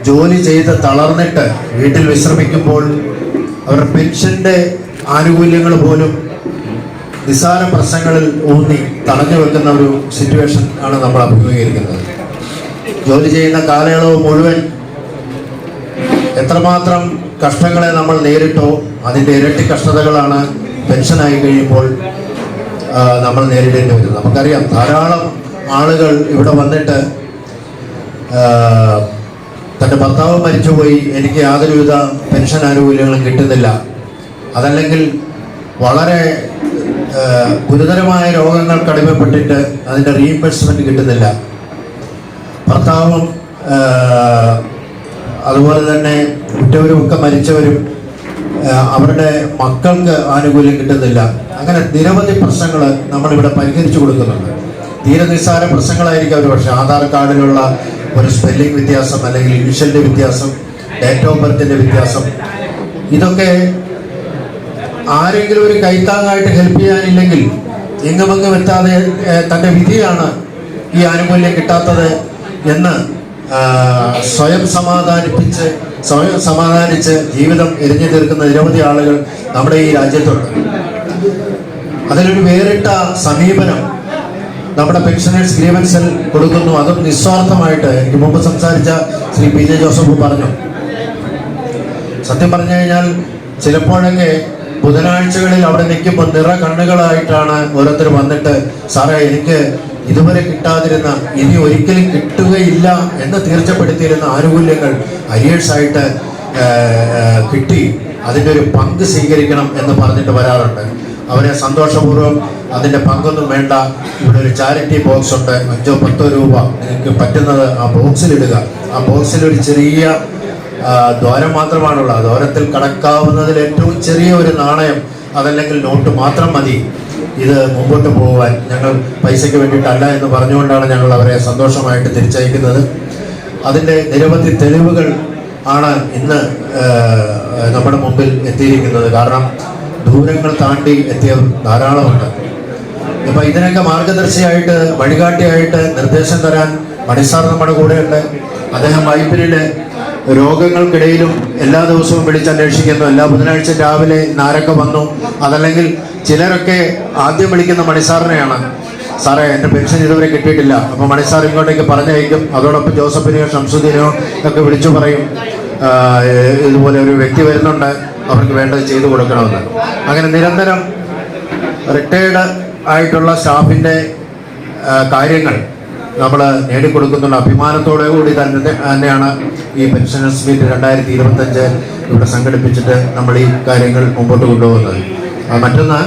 ജോലി ചെയ്ത് തളർന്നിട്ട് വീട്ടിൽ വിശ്രമിക്കുമ്പോൾ അവരുടെ പെൻഷൻ്റെ ആനുകൂല്യങ്ങൾ പോലും നിസ്സാര പ്രശ്നങ്ങളിൽ ഊന്നി തടഞ്ഞു വെക്കുന്ന ഒരു സിറ്റുവേഷൻ ആണ് നമ്മൾ അഭിമുഖീകരിക്കുന്നത്. ജോലി ചെയ്യുന്ന കാലയളവ് മുഴുവൻ എത്രമാത്രം കഷ്ടങ്ങളെ നമ്മൾ നേരിട്ടോ അതിൻ്റെ ഇരട്ടി കഷ്ടതകളാണ് പെൻഷനായി കഴിയുമ്പോൾ നമ്മൾ നേരിടേണ്ടി വരുന്നത്. നമുക്കറിയാം, ധാരാളം ആളുകൾ ഇവിടെ വന്നിട്ട് തൻ്റെ ഭർത്താവ് മരിച്ചുപോയി, എനിക്ക് യാതൊരുവിധ പെൻഷൻ ആനുകൂല്യങ്ങളും കിട്ടുന്നില്ല, അതല്ലെങ്കിൽ വളരെ ഗുരുതരമായ രോഗങ്ങൾക്ക് അടിമപ്പെട്ടിട്ട് അതിൻ്റെ റീഇംബേഴ്സ്മെൻറ്റ് കിട്ടുന്നില്ല, ഭർത്താവും അതുപോലെ തന്നെ ഉറ്റവരും ഒക്കെ മരിച്ചവരും അവരുടെ മക്കൾക്ക് ആനുകൂല്യം കിട്ടുന്നില്ല. അങ്ങനെ നിരവധി പ്രശ്നങ്ങൾ നമ്മളിവിടെ പരിഹരിച്ചു കൊടുക്കുന്നുണ്ട്. തീരെ നിസ്സാര പ്രശ്നങ്ങളായിരിക്കും അവർ, പക്ഷേ ആധാർ കാർഡിലുള്ള ഒരു സ്പെല്ലിംഗ് വ്യത്യാസം അല്ലെങ്കിൽ ഇനിഷ്യലിൻ്റെ വ്യത്യാസം, ഡേറ്റ് ഓഫ് ബർത്തിൻ്റെ വ്യത്യാസം, ഇതൊക്കെ ആരെങ്കിലും ഒരു കൈത്താങ്ങായിട്ട് ഹെൽപ്പ് ചെയ്യാനില്ലെങ്കിൽ എങ്ങുമെങ്ങും എത്താതെ തൻ്റെ വിധിയാണ് ഈ ആനുകൂല്യം കിട്ടാത്തത് എന്ന് സ്വയം സമാധാനിച്ച് ജീവിതം എരിഞ്ഞു തീർക്കുന്ന നിരവധി ആളുകൾ നമ്മുടെ ഈ രാജ്യത്തുണ്ട്. അതിലൊരു വേറിട്ട സമീപനം നമ്മുടെ പെൻഷനേഴ്സ് ഗ്രീവൻസിൽ കൊടുക്കുന്നു. അതും നിസ്വാർത്ഥമായിട്ട്. എനിക്ക് മുമ്പ് സംസാരിച്ച ശ്രീ പി ജെ ജോസഫ് പറഞ്ഞു, സത്യം പറഞ്ഞു കഴിഞ്ഞാൽ ചിലപ്പോഴൊക്കെ ബുധനാഴ്ചകളിൽ അവിടെ നിൽക്കുമ്പോൾ നിറ കണ്ണുകളായിട്ടാണ് ഓരോരുത്തർ വന്നിട്ട്, സാറേ എനിക്ക് ഇതുവരെ കിട്ടാതിരുന്ന, ഇനി ഒരിക്കലും കിട്ടുകയില്ല എന്ന് തീർച്ചപ്പെടുത്തിയിരുന്ന ആനുകൂല്യങ്ങൾ അരിയേഴ്സായിട്ട് കിട്ടി, അതിൻ്റെ ഒരു പങ്ക് സ്വീകരിക്കണം എന്ന് പറഞ്ഞിട്ട് വരാറുണ്ട്. അവരെ സന്തോഷപൂർവ്വം അതിൻ്റെ പങ്കൊന്നും വേണ്ട, ഇവിടെ ഒരു ചാരിറ്റി ബോക്സ് ഉണ്ട്, 5-10 രൂപ നിങ്ങൾക്ക് പറ്റുന്നത് ആ ബോക്സിലിടുക. ആ ബോക്സിൽ ഒരു ചെറിയ ദ്വാരം മാത്രമാണുള്ളത്. ആ ദ്വാരത്തിൽ കടക്കാവുന്നതിൽ ഏറ്റവും ചെറിയ ഒരു നാണയം, അതല്ലെങ്കിൽ നോട്ട് മാത്രം മതി ഇത് മുമ്പോട്ട് പോകുവാൻ. ഞങ്ങൾ പൈസയ്ക്ക് വേണ്ടിയിട്ടല്ല എന്ന് പറഞ്ഞുകൊണ്ടാണ് ഞങ്ങൾ അവരെ സന്തോഷമായിട്ട് തിരിച്ചയക്കുന്നത്. അതിൻ്റെ നിരവധി തെളിവുകൾ ആണ് ഇന്ന് നമ്മുടെ മുമ്പിൽ എത്തിയിരിക്കുന്നത്. കാരണം ദൂരങ്ങൾ താണ്ടി എത്തിയവർ ധാരാളമുണ്ട്. ഇപ്പം ഇതിനൊക്കെ മാർഗദർശിയായിട്ട്, വഴികാട്ടിയായിട്ട് നിർദ്ദേശം തരാൻ മണിസാർ നമ്മുടെ കൂടെയുണ്ട്. അദ്ദേഹം വൈപ്പിനിലെ രോഗങ്ങൾക്കിടയിലും എല്ലാ ദിവസവും വിളിച്ചന്വേഷിക്കുന്നു. എല്ലാ ബുധനാഴ്ച രാവിലെ ആരൊക്കെ വന്നു, അതല്ലെങ്കിൽ ചിലരൊക്കെ ആദ്യം വിളിക്കുന്ന മണിസാറിനെയാണ്, സാറേ എൻ്റെ പെൻഷൻ ഇതുവരെ കിട്ടിയിട്ടില്ല. അപ്പോൾ മണിസാർ ഇങ്ങോട്ടേക്ക് പറഞ്ഞയക്കും. അതോടൊപ്പം ജോസഫിനെയോ ഷംസുദ്ദീനെയോ ഒക്കെ വിളിച്ചു പറയും, ഇതുപോലെ ഒരു വ്യക്തി വരുന്നുണ്ട്, അവർക്ക് വേണ്ടത് ചെയ്തു കൊടുക്കണമെന്ന്. അങ്ങനെ നിരന്തരം റിട്ടയേർഡ് ആയിട്ടുള്ള സ്റ്റാഫിൻ്റെ കാര്യങ്ങൾ നമ്മൾ നേടിക്കൊടുക്കുന്നുള്ള അഭിമാനത്തോടു കൂടി തന്നെയാണ് ഈ പെൻഷനേഴ്സ് മീറ്റ് 2025 ഇവിടെ സംഘടിപ്പിച്ചിട്ട് നമ്മൾ ഈ കാര്യങ്ങൾ മുമ്പോട്ട് കൊണ്ടുപോകുന്നത്. മറ്റൊന്ന്,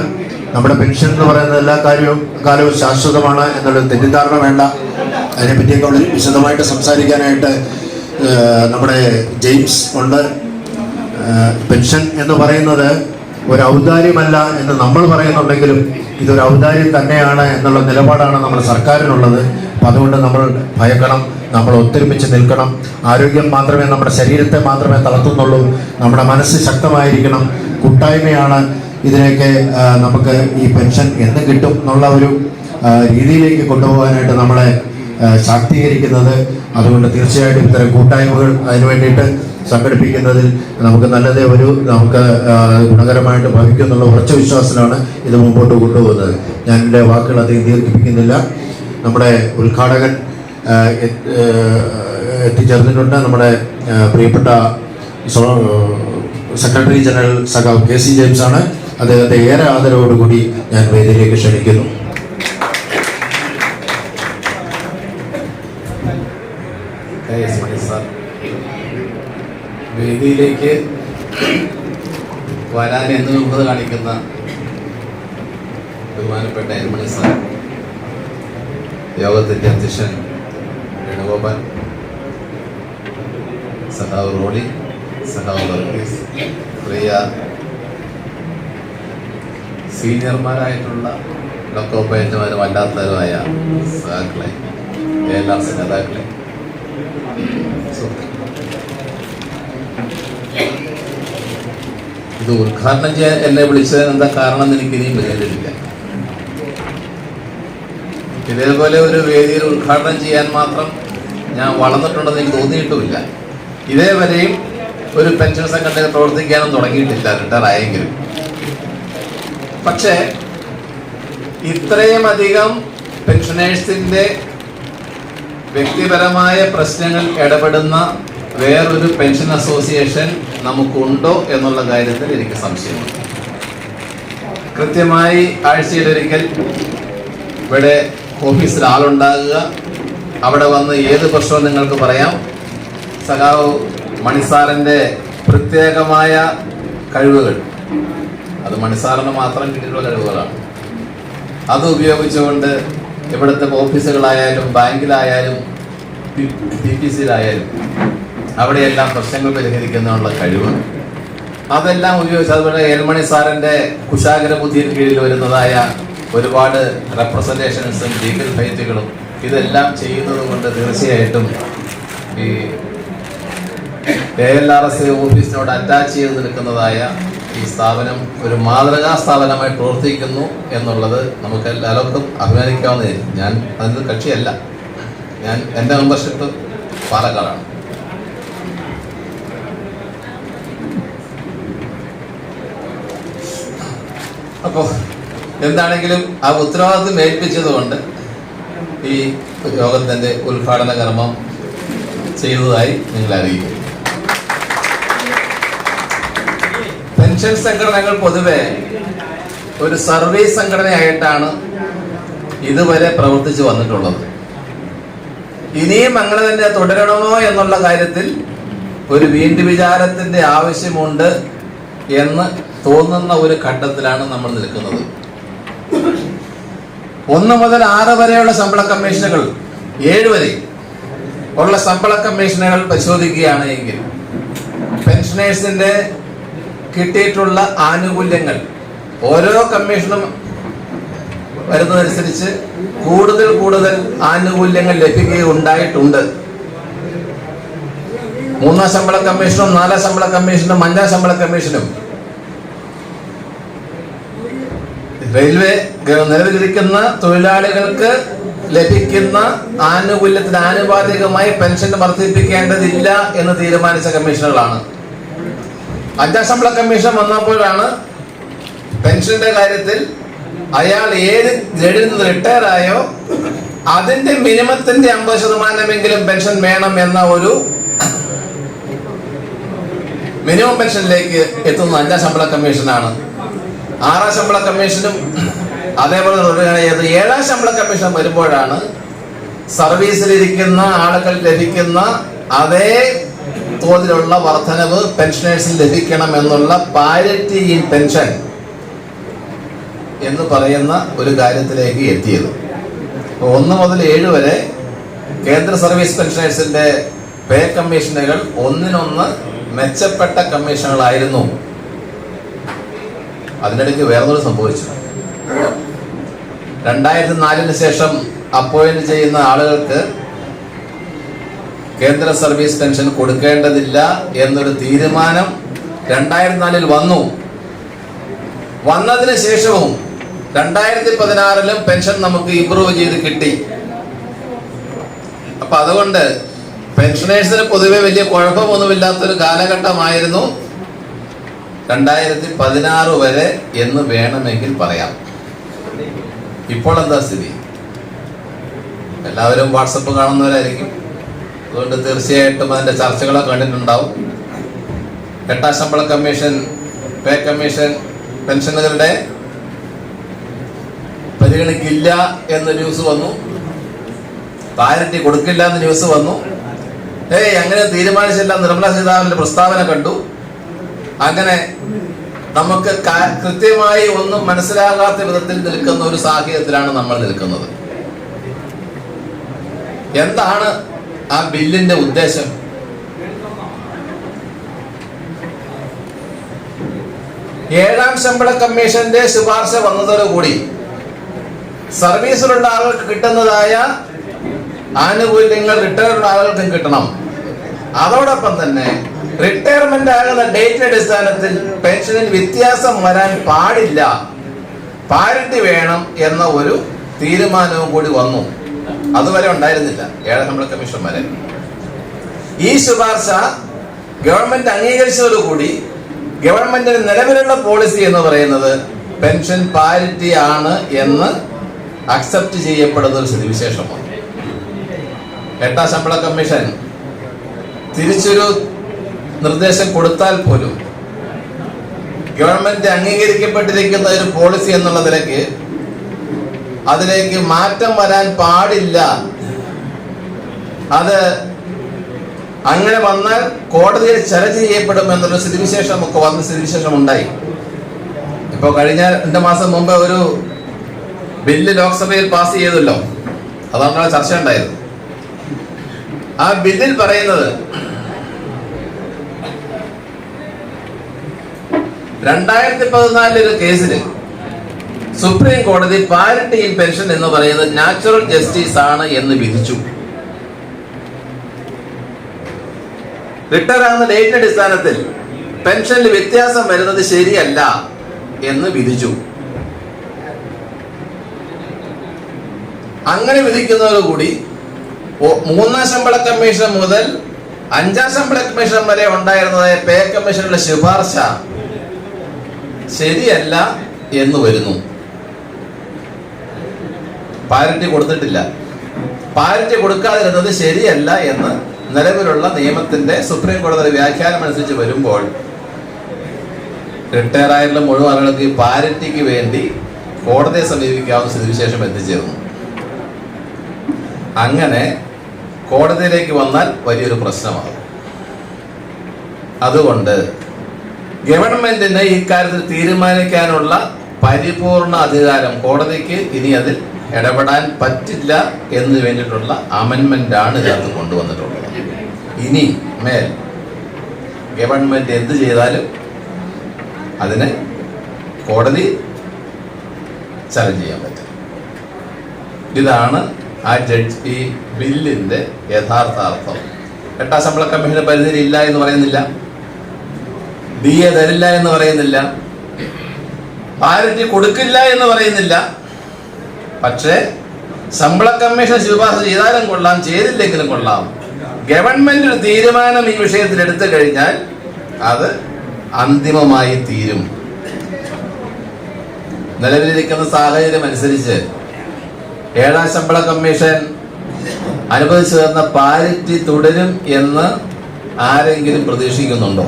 നമ്മുടെ പെൻഷൻ എന്ന് പറയുന്നത് എല്ലാ കാലവും ശാശ്വതമാണ് എന്നുള്ളൊരു തെറ്റിദ്ധാരണ വേണ്ട. അതിനെപ്പറ്റിയൊക്കെ വളരെ വിശദമായിട്ട് സംസാരിക്കാനായിട്ട് നമ്മുടെ ജെയിംസ് ഉണ്ട്. പെൻഷൻ എന്ന് പറയുന്നത് ഒരു ഔദാര്യമല്ല എന്ന് നമ്മൾ പറയുന്നുണ്ടെങ്കിലും ഇതൊരു ഔദാര്യം തന്നെയാണ് എന്നുള്ള നിലപാടാണ് നമ്മുടെ സർക്കാരിനുള്ളത്. അപ്പം അതുകൊണ്ട് നമ്മൾ ഭയക്കണം, നമ്മൾ ഒത്തൊരുമിച്ച് നിൽക്കണം. ആരോഗ്യം മാത്രമേ നമ്മുടെ ശരീരത്തെ മാത്രമേ തളർത്തുന്നുള്ളൂ, നമ്മുടെ മനസ്സ് ശക്തമായിരിക്കണം. കൂട്ടായ്മയാണ് ഇതിനൊക്കെ നമുക്ക് ഈ പെൻഷൻ എന്ന് കിട്ടും എന്നുള്ള ഒരു രീതിയിലേക്ക് കൊണ്ടുപോകാനായിട്ട് നമ്മളെ ശാക്തീകരിക്കുന്നത്. അതുകൊണ്ട് തീർച്ചയായിട്ടും ഇത്തരം കൂട്ടായ്മകൾ അതിനു വേണ്ടിയിട്ട് സംഘടിപ്പിക്കുന്നതിൽ നമുക്ക് നമുക്ക് ഗുണകരമായിട്ട് ഭവിക്കും എന്നുള്ള ഉറച്ച വിശ്വാസത്തിലാണ് ഇത് മുമ്പോട്ട് കൊണ്ടുപോകുന്നത്. ഞാൻ എൻ്റെ വാക്കുകൾ അധികം ദീർഘിപ്പിക്കുന്നില്ല. നമ്മുടെ ഉദ്ഘാടകൻ എത്തിച്ചേർന്നിട്ടുണ്ട്. നമ്മുടെ പ്രിയപ്പെട്ട സെക്രട്ടറി ജനറൽ സഖാവ് KC ജെയിംസ് ആണ്. അദ്ദേഹത്തെ ഏറെ ആദരവോടുകൂടി ഞാൻ വേദിയിലേക്ക് ക്ഷണിക്കുന്നു. വേദിയിലേക്ക് വരാൻ എന്ന് മുമ്പ് കാണിക്കുന്ന ബഹുമാനപ്പെട്ട എൽമണി സാർ, യോഗത്തിൻ്റെ അധ്യക്ഷൻ വേണുഗോപാൽ, സഖാവ് റോളി, സഖാവ് വർഗീസ്, പ്രിയ സീനിയർമാരായിട്ടുള്ള ലോക്കോപ്പയന്റുമാരും അല്ലാത്തവരുമായ സഖാക്കളെ, ALRC നേതാക്കളെ, ഇത് ഉദ്ഘാടനം ചെയ്യാൻ എന്നെ വിളിച്ചതിന് എന്താ കാരണം എന്ന് എനിക്ക് ഇനിയും പരിഹരിച്ചിട്ടില്ല. ഇതേപോലെ ഒരു വേദിയിൽ ഉദ്ഘാടനം ചെയ്യാൻ മാത്രം ഞാൻ വളർന്നിട്ടുണ്ടെന്ന് എനിക്ക് തോന്നിയിട്ടുമില്ല. ഇതേവരെയും ഒരു പെൻഷൻ സംഘടന പ്രവർത്തിക്കാനും തുടങ്ങിയിട്ടില്ല, റിട്ടയർ ആയെങ്കിലും. പക്ഷേ ഇത്രയും അധികം പെൻഷനേഴ്സിൻ്റെ വ്യക്തിപരമായ പ്രശ്നങ്ങൾ ഇടപെടുന്ന വേറൊരു പെൻഷൻ അസോസിയേഷൻ നമുക്കുണ്ടോ എന്നുള്ള കാര്യത്തിൽ എനിക്ക് സംശയമുണ്ട്. കൃത്യമായി ആഴ്ചയിലൊരിക്കൽ ഇവിടെ ഓഫീസിൽ ആളുണ്ടാകുക, അവിടെ വന്ന് ഏത് പ്രശ്നവും നിങ്ങൾക്ക് പറയാം. സഖാവ് മണിസാറിൻ്റെ പ്രത്യേകമായ കഴിവുകൾ, അത് മണിസാറിന് മാത്രം കിട്ടിയിട്ടുള്ള കഴിവുകളാണ്. അത് ഉപയോഗിച്ചുകൊണ്ട് ഇവിടുത്തെ ഓഫീസുകളായാലും ബാങ്കിലായാലും PPCയിലായാലും അവിടെയെല്ലാം പ്രശ്നങ്ങൾ പരിഹരിക്കുന്നതിനുള്ള കഴിവ്, അതെല്ലാം ഉപയോഗിച്ച്, അതുപോലെ എൽമണി സാറിൻ്റെ കുശാഗ്ര ബുദ്ധിയിൽ കീഴിൽ വരുന്നതായ ഒരുപാട് റെപ്രസെൻറ്റേഷൻസും ലീഗൽ ഫൈറ്റുകളും ഇതെല്ലാം ചെയ്യുന്നത് കൊണ്ട് തീർച്ചയായിട്ടും ഈ ALRS ഓഫീസിനോട് അറ്റാച്ച് ചെയ്ത് നിൽക്കുന്നതായ ഈ സ്ഥാപനം ഒരു മാതൃകാ സ്ഥാപനമായി പ്രവർത്തിക്കുന്നു എന്നുള്ളത് നമുക്ക് എല്ലാവർക്കും അഭിമാനിക്കാവുന്നതായിരിക്കും. ഞാൻ അതിന് കക്ഷിയല്ല. എൻ്റെ മെമ്പർഷിപ്പ് പാലക്കാടാണ്. അപ്പോൾ എന്താണെങ്കിലും ആ ഉത്തരവാദിത്വം ഏൽപ്പിച്ചതുകൊണ്ട് ഈ യോഗത്തിൻ്റെ ഉദ്ഘാടന കർമ്മം ചെയ്തതായി നിങ്ങൾ അറിയിക്കും. പെൻഷൻ സംഘടനകൾ പൊതുവെ ഒരു സർവീസ് സംഘടനയായിട്ടാണ് ഇതുവരെ പ്രവർത്തിച്ചു വന്നിട്ടുള്ളത്. ഇനിയും അങ്ങനെ തന്നെ തുടരണമോ എന്നുള്ള കാര്യത്തിൽ ഒരു വീണ്ടും വിചാരത്തിന്റെ ആവശ്യമുണ്ട് എന്ന് തോന്നുന്ന ഒരു ഘട്ടത്തിലാണ് നമ്മൾ നിൽക്കുന്നത്. 1 മുതൽ 6 വരെയുള്ള ശമ്പള കമ്മീഷനുകൾ, 7 വരെ ഉള്ള ശമ്പള കമ്മീഷനുകൾ പരിശോധിക്കുകയാണ് എങ്കിൽ പെൻഷനേഴ്സിന്റെ കിട്ടിയിട്ടുള്ള ആനുകൂല്യങ്ങൾ ഓരോ കമ്മീഷനും വരുന്നതനുസരിച്ച് കൂടുതൽ ആനുകൂല്യങ്ങൾ ലഭിക്കുകയുണ്ടായിട്ടുണ്ട്. 3-ാം ശമ്പള കമ്മീഷനും 4-ാം ശമ്പള കമ്മീഷനും 5-ാം ശമ്പള കമ്മീഷനും റെയിൽവേ നിലവിലിരിക്കുന്ന തൊഴിലാളികൾക്ക് ലഭിക്കുന്ന ആനുകൂല്യത്തിന് ആനുപാതികമായി പെൻഷൻ വർദ്ധിപ്പിക്കേണ്ടതില്ല എന്ന് തീരുമാനിച്ച കമ്മീഷനുകളാണ്. 5-ാം ശമ്പള കമ്മീഷൻ വന്നപ്പോഴാണ് പെൻഷന്റെ കാര്യത്തിൽ അയാൾ ഏത് ഗ്രേഡിൽ നിന്ന് റിട്ടയർ ആയോ അതിന്റെ മിനിമത്തിന്റെ 50% പെൻഷൻ വേണം എന്ന ഒരു മിനിമം പെൻഷനിലേക്ക് എത്തുന്ന 5-ാം ശമ്പള കമ്മീഷനാണ്. 6-ാം ശമ്പള കമ്മീഷനും അതേപോലെ തുടരുകയാണ്. 7-ാം ശമ്പള കമ്മീഷൻ വരുമ്പോഴാണ് സർവീസിലിരിക്കുന്ന ആളുകൾ ലഭിക്കുന്ന അതേ തോതിലുള്ള വർധനവ് പെൻഷനേഴ്സിന് ലഭിക്കണം എന്നുള്ള പാരിറ്റി ഇൻ പെൻഷൻ എന്ന് പറയുന്ന ഒരു കാര്യത്തിലേക്ക് എത്തിയത്. 1 മുതൽ 7 വരെ കേന്ദ്ര സർവീസ് പെൻഷനേഴ്സിന്റെ പേ കമ്മീഷനുകൾ ഒന്നിനൊന്ന് മെച്ചപ്പെട്ട കമ്മീഷനുകളായിരുന്നു. അതിനിടയ്ക്ക് വേറൊരു സംഭവിച്ചു. 2004 ശേഷം അപ്പോയിന്റ് ചെയ്യുന്ന ആളുകൾക്ക് കേന്ദ്ര സർവീസ് പെൻഷൻ കൊടുക്കേണ്ടതില്ല എന്നൊരു തീരുമാനം 2004 വന്നു. വന്നതിന് ശേഷവും 2016 പെൻഷൻ നമുക്ക് ഇംപ്രൂവ് ചെയ്ത് കിട്ടി. അപ്പൊ അതുകൊണ്ട് പെൻഷനേഴ്സിന് പൊതുവെ വലിയ കുഴപ്പമൊന്നുമില്ലാത്തൊരു കാലഘട്ടമായിരുന്നു 2016 വരെ എന്ന് വേണമെങ്കിൽ പറയാം. ഇപ്പോൾ എന്താ സ്ഥിതി? എല്ലാവരും വാട്സപ്പ് കാണുന്നവരായിരിക്കും. അതുകൊണ്ട് തീർച്ചയായിട്ടും അതിന്റെ ചർച്ചകളൊക്കെ കണ്ടിട്ടുണ്ടാവും. 8-ാം ശമ്പള കമ്മീഷൻ, പേ കമ്മീഷൻ പെൻഷനുകളുടെ പരിഗണിക്കില്ല എന്ന് ന്യൂസ് വന്നു. പാരിറ്റി കൊടുക്കില്ല എന്ന് ന്യൂസ് വന്നു. അങ്ങനെ തീരുമാനിച്ചില്ല. നിർമ്മല സീതാരാമന്റെ പ്രസ്താവന കണ്ടു. അങ്ങനെ നമുക്ക് കൃത്യമായി ഒന്നും മനസ്സിലാകാത്ത വിധത്തിൽ നിൽക്കുന്ന ഒരു സാഹചര്യത്തിലാണ് നമ്മൾ നിൽക്കുന്നത്. എന്താണ് ആ ബില്ലിന്റെ ഉദ്ദേശം? ഏഴാം ശമ്പള കമ്മീഷന്റെ ശുപാർശ വന്നതോടുകൂടി സർവീസിലുള്ള ആളുകൾക്ക് കിട്ടുന്നതായ ആനുകൂല്യങ്ങൾ റിട്ടയർഡ് ആളുകൾക്കും കിട്ടണം. അതോടൊപ്പം തന്നെ റിട്ടയർമെന്റ് ആകുന്ന ഡേറ്റിന്റെ അടിസ്ഥാനത്തിൽ പെൻഷനിൽ വ്യത്യാസം വരാൻ പാടില്ല, പാരിറ്റി വേണം എന്ന ഒരു തീരുമാനവും കൂടി വന്നു. അതുവരെ ഉണ്ടായിരുന്നില്ല 7ാം ശമ്പള കമ്മീഷൻ വരെ. ഈ ശുപാർശ ഗവൺമെന്റ് അംഗീകരിച്ചതോടുകൂടി ഗവൺമെന്റിന് നിലവിലുള്ള പോളിസി എന്ന് പറയുന്നത് പെൻഷൻ പാരിറ്റി ആണ് എന്ന് അക്സെപ്റ്റ് ചെയ്യപ്പെടുന്ന ഒരു സ്ഥിതിവിശേഷമാണ്. 8ാം ശമ്പള കമ്മീഷൻ തിരിച്ചൊരു നിർദ്ദേശം കൊടുത്താൽ പോലും ഗവൺമെന്റ് അംഗീകരിക്കപ്പെട്ടിരിക്കുന്ന ഒരു പോളിസി എന്നുള്ള നിലയ്ക്ക് അതിലേക്ക് മാറ്റം വരാൻ പാടില്ല. അത് അങ്ങനെ വന്നാൽ കോടതിയിൽ ചലഞ്ച് ചെയ്യപ്പെടും എന്നുള്ള സ്ഥിതിവിശേഷം ഒക്കെ വന്ന സ്ഥിതിവിശേഷം ഉണ്ടായി. ഇപ്പൊ കഴിഞ്ഞ 2 മാസം മുമ്പ് ഒരു ബില്ല് ലോക്സഭയിൽ പാസ് ചെയ്തല്ലോ. അതാണ് ചർച്ച ഉണ്ടായത്. ആ ബില്ലിൽ പറയുന്നത് 2014 ഒരു കേസിൽ സുപ്രീം കോടതി പാരിറ്റി ഇൻ പെൻഷൻ എന്ന് പറയുന്നത് നാച്ചുറൽ ജസ്റ്റിസ് ആണ് എന്ന് വിധിച്ചു. റിട്ടയർ ആകുന്ന ഡേറ്റിന്റെ അടിസ്ഥാനത്തിൽ പെൻഷനിൽ വ്യത്യാസം വരുന്നത് ശരിയല്ല എന്ന് വിധിച്ചു. അങ്ങനെ വിധിക്കുന്നതോടുകൂടി 3-ാം ശമ്പള കമ്മീഷൻ മുതൽ 5-ാം ശമ്പള കമ്മീഷൻ വരെ ഉണ്ടായിരുന്നതായ പേ കമ്മീഷനുള്ള ശുപാർശ ശരിയല്ല എന്ന് വരുന്നു. പാരിറ്റി കൊടുത്തിട്ടില്ല. പാരിറ്റി കൊടുക്കാതിരുന്നത് ശരിയല്ല എന്ന് നിലവിലുള്ള നിയമത്തിന്റെ സുപ്രീം കോടതി വ്യാഖ്യാനം അനുസരിച്ച് വരുമ്പോൾ റിട്ടയർ ആയിട്ടുള്ള മുഴുവൻ ആളുകൾക്ക് പാരിറ്റിക്ക് വേണ്ടി കോടതിയെ സമീപിക്കാവുന്ന സ്ഥിതിവിശേഷം എത്തിച്ചേർന്നു. അങ്ങനെ കോടതിയിലേക്ക് വന്നാൽ വലിയൊരു പ്രശ്നമാകും. അതുകൊണ്ട് ഗവൺമെന്റിന് ഇക്കാര്യത്തിൽ തീരുമാനിക്കാനുള്ള പരിപൂർണ അധികാരം കോടതിക്ക് ഇനി അതിൽ ഇടപെടാൻ പറ്റില്ല എന്ന് വേണ്ടിയിട്ടുള്ള അമെൻമെന്റ് ആണ് ഇതിനകത്ത് കൊണ്ടുവന്നിട്ടുള്ളത്. ഇനി മേൽ ഗവൺമെന്റ് എന്ത് ചെയ്താലും അതിനെ കോടതി ചലഞ്ച് ചെയ്യാൻ പറ്റും. ഇതാണ് ആ ഈ ബില്ലിന്റെ യഥാർത്ഥ അർത്ഥം. 8-ാം ശമ്പള കമ്മീഷന്റെ പരിധിയിൽ ഇല്ല എന്ന് പറയുന്നില്ല, DA തരില്ല എന്ന് പറയുന്നില്ല, പാരിറ്റി കൊടുക്കില്ല എന്ന് പറയുന്നില്ല. പക്ഷേ ശമ്പള കമ്മീഷൻ ശുപാർശ ചെയ്താലും കൊള്ളാം, ചെയ്തില്ലെങ്കിലും കൊള്ളാം, ഗവൺമെന്റ് ഒരു തീരുമാനം ഈ വിഷയത്തിൽ എടുത്തു കഴിഞ്ഞാൽ അത് അന്തിമമായി തീരും. നിലവിലിരിക്കുന്ന സാഹചര്യം അനുസരിച്ച് 7-ാം ശമ്പള കമ്മീഷൻ അനുവദിച്ചു തന്ന പാരിറ്റി തുടരും എന്ന് ആരെങ്കിലും പ്രതീക്ഷിക്കുന്നുണ്ടോ?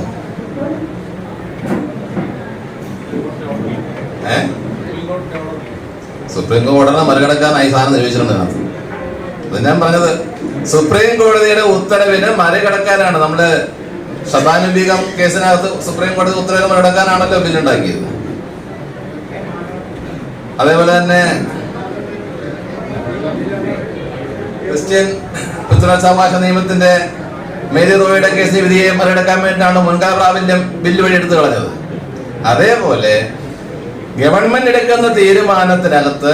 സുപ്രീം കോടതിനെ മറികടക്കാനായി സാധനം നിരൂപിച്ചിട്ടുണ്ട്. അത് ഞാൻ പറഞ്ഞത് സുപ്രീം കോടതിയുടെ ഉത്തരവിനെ മറികടക്കാനാണ്. നമ്മള് ശതാനുബീഗം കേസിനകത്ത് സുപ്രീം കോടതി ഉത്തരവിനെ മറികടക്കാനാണല്ലോ ബില്ലുണ്ടാക്കിയത്. അതേപോലെ തന്നെ ക്രിസ്ത്യൻ പിതൃത്വാവകാശ നിയമത്തിന്റെ മേരി റോയുടെ കേസിന് വിധിയെ മറികടക്കാൻ വേണ്ടിയിട്ടാണ് മുൻകാല പ്രാബല്യം ബില്ല് വഴി എടുത്തു കളഞ്ഞത്. അതേപോലെ ഗവൺമെന്റ് എടുക്കുന്ന തീരുമാനത്തിനകത്ത്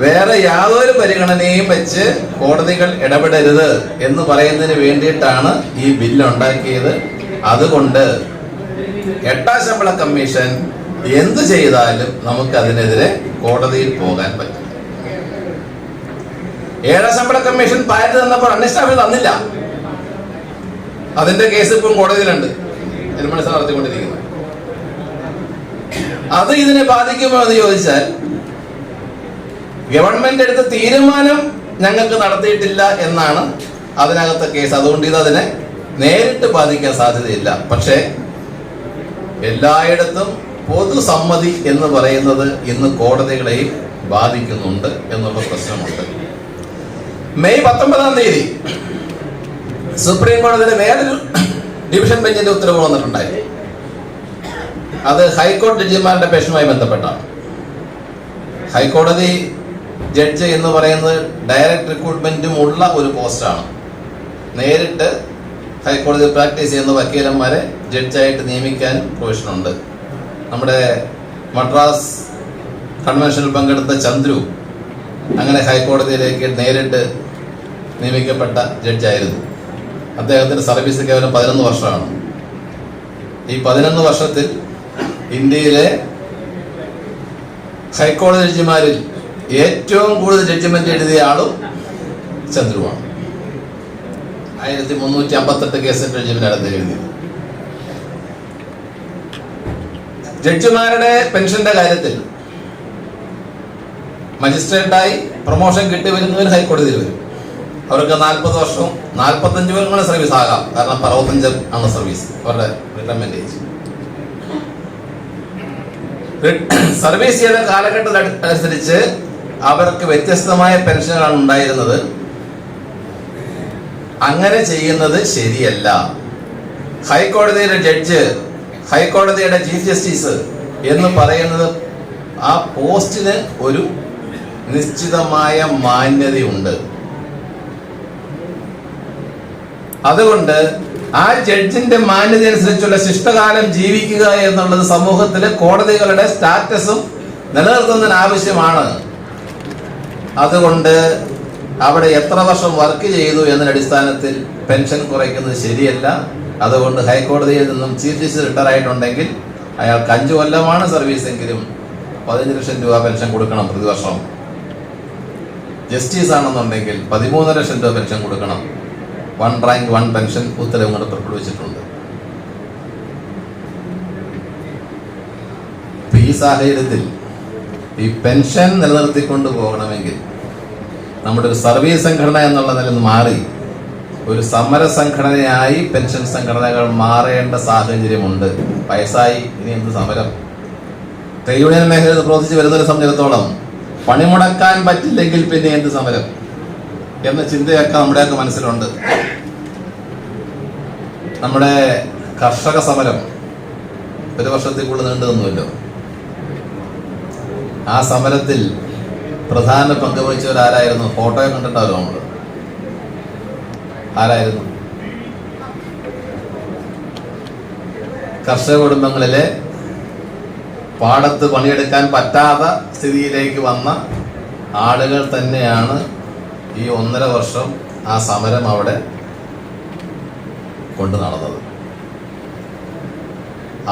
വേറെ യാതൊരു പരിഗണനയും വെച്ച് കോടതികൾ ഇടപെടരുത് എന്ന് പറയുന്നതിന് വേണ്ടിയിട്ടാണ് ഈ ബില്ല് ഉണ്ടാക്കിയത്. അതുകൊണ്ട് 8-ാം ശമ്പള കമ്മീഷൻ എന്ത് ചെയ്താലും നമുക്ക് അതിനെതിരെ കോടതിയിൽ പോകാൻ പറ്റും. 7-ാം ശമ്പള കമ്മീഷൻ പാരിറ്റി തന്നപ്പോൾ അന്വേഷണം തന്നില്ല. അതിന്റെ കേസ് ഇപ്പം കോടതിയിലുണ്ട്, തീരുമാനം നടത്തിക്കൊണ്ടിരിക്കുന്നത്. അത് ഇതിനെ ബാധിക്കുമോ എന്ന് ചോദിച്ചാൽ ഗവൺമെന്റ് എടുത്ത തീരുമാനം ഞങ്ങൾക്ക് നടത്തിയിട്ടില്ല എന്നാണ് അതിനകത്തെ കേസ്. അതുകൊണ്ട് ഇത് അതിനെ നേരിട്ട് ബാധിക്കാൻ സാധ്യതയില്ല. പക്ഷേ എല്ലായിടത്തും പൊതുസമ്മതി എന്ന് പറയുന്നത് ഇന്ന് കോടതികളെയും ബാധിക്കുന്നുണ്ട് എന്നുള്ള പ്രശ്നമുണ്ട്. മെയ് 19-ാം തീയതി സുപ്രീം കോടതിയിലെ വേറൊരു ഡിവിഷൻ ബെഞ്ചിന്റെ ഉത്തരവ് വന്നിട്ടുണ്ടായി. അത് ഹൈക്കോടതി ജഡ്ജിമാരുടെ പെൻഷനുമായി ബന്ധപ്പെട്ടാണ്. ഹൈക്കോടതി ജഡ്ജ് എന്ന് പറയുന്നത് ഡയറക്റ്റ് റിക്രൂട്ട്മെന്റും ഉള്ള ഒരു പോസ്റ്റാണ്. നേരിട്ട് ഹൈക്കോടതി പ്രാക്ടീസ് ചെയ്യുന്ന വക്കീലന്മാരെ ജഡ്ജായിട്ട് നിയമിക്കാനും പ്രൊവിഷനുണ്ട്. നമ്മുടെ മദ്രാസ് കൺവെൻഷനിൽ പങ്കെടുത്ത ചന്ദ്രു അങ്ങനെ ഹൈക്കോടതിയിലേക്ക് നേരിട്ട് നിയമിക്കപ്പെട്ട ജഡ്ജായിരുന്നു. അദ്ദേഹത്തിന്റെ സർവീസ് കേവലം 11 വർഷമാണ്. ഈ 11 വർഷത്തിൽ ഇന്ത്യയിലെ ഹൈക്കോടതി ജഡ്ജിമാരിൽ ഏറ്റവും കൂടുതൽ ജഡ്ജിമെന്റ് എഴുതിയ ആളും ചന്ദ്രുവാണ്. 1358 കേസ് ജഡ്ജിമെന്റ് അദ്ദേഹം എഴുതിയത്. ജഡ്ജിമാരുടെ പെൻഷന്റെ കാര്യത്തിൽ മജിസ്ട്രേറ്റായി പ്രൊമോഷൻ കിട്ടി വരുന്നവർ ഹൈക്കോടതിയിൽ വരും. അവർക്ക് 40 വർഷവും 45 വർഷം സർവീസ് ആകാം. കാരണം 65 ആണ് സർവീസ് അവരുടെ റിട്ടയർമെന്റ് ഏജ്. സർവീസ് ചെയ്ത കാലഘട്ടത്തിനനുസരിച്ച് അവർക്ക് വ്യത്യസ്തമായ പെൻഷനുകളാണ് ഉണ്ടായിരുന്നത്. അങ്ങനെ ചെയ്യുന്നത് ശരിയല്ല. ഹൈക്കോടതിയുടെ ജഡ്ജ്, ഹൈക്കോടതിയുടെ ചീഫ് ജസ്റ്റിസ് എന്ന് പറയുന്നത് ആ പോസ്റ്റിന് ഒരു നിശ്ചിതമായ മാന്യതയുണ്ട്. അതുകൊണ്ട് ആ ജഡ്ജിന്റെ മാന്യത അനുസരിച്ചുള്ള ശിഷ്ടകാലം ജീവിക്കുക എന്നുള്ളത് സമൂഹത്തിലെ കോടതികളുടെ സ്റ്റാറ്റസും നിലനിർത്തുന്നതിന് ആവശ്യമാണ്. അതുകൊണ്ട് അവിടെ എത്ര വർഷം വർക്ക് ചെയ്തു എന്നതിന്റെ അടിസ്ഥാനത്തിൽ പെൻഷൻ കുറയ്ക്കുന്നത് ശരിയല്ല. അതുകൊണ്ട് ഹൈക്കോടതിയിൽ നിന്നും ചീഫ് ജസ്റ്റിസ് റിട്ടയർ ആയിട്ടുണ്ടെങ്കിൽ അയാൾക്ക് 5 കൊല്ലമാണ് സർവീസെങ്കിലും 15 ലക്ഷം രൂപ പെൻഷൻ കൊടുക്കണം പ്രതിവർഷം. ജസ്റ്റിസ് ആണെന്നുണ്ടെങ്കിൽ 13 ലക്ഷം രൂപ പെൻഷൻ കൊടുക്കണം. 1 റാങ്ക് 1 പെൻഷൻ ഉത്തരവ് കൊണ്ട് പുറപ്പെടുവിച്ചിട്ടുണ്ട്. ഈ സാഹചര്യത്തിൽ ഈ പെൻഷൻ നിലനിർത്തിക്കൊണ്ട് പോകണമെങ്കിൽ നമ്മുടെ ഒരു സർവീസ് സംഘടന എന്നുള്ള നിലയിൽ മാറി ഒരു സമര സംഘടനയായി പെൻഷൻ സംഘടനകൾ മാറേണ്ട സാഹചര്യമുണ്ട്. വയസ്സായി, ഇനി എന്ത് സമരം? ട്രേഡ് യൂണിയൻ മേഖലയിൽ പ്രവർത്തിച്ച് വരുന്നവരെ സംബന്ധിച്ചിടത്തോളം പണിമുടക്കാൻ പറ്റില്ലെങ്കിൽ പിന്നെ എന്ത് സമരം എന്ന ചിന്തയൊക്കെ നമ്മുടെയൊക്കെ മനസ്സിലുണ്ട്. നമ്മുടെ കർഷക സമരം 1 വർഷത്തിൽ കൂടുതൽ നീണ്ടു നിന്നുവല്ലോ. ആ സമരത്തിൽ പ്രധാന പങ്ക് വഹിച്ചവരാരായിരുന്നു? ഫോട്ടോയെ കണ്ടിട്ടുണ്ടാവല്ലോ നമ്മൾ. ആരായിരുന്നു? കർഷക കുടുംബങ്ങളിലെ പാടത്ത് പണിയെടുക്കാൻ പറ്റാത്ത സ്ഥിതിയിലേക്ക് വന്ന ആളുകൾ തന്നെയാണ് ഈ 1.5 വർഷം ആ സമരം അവിടെ കൊണ്ടു നടന്നത്.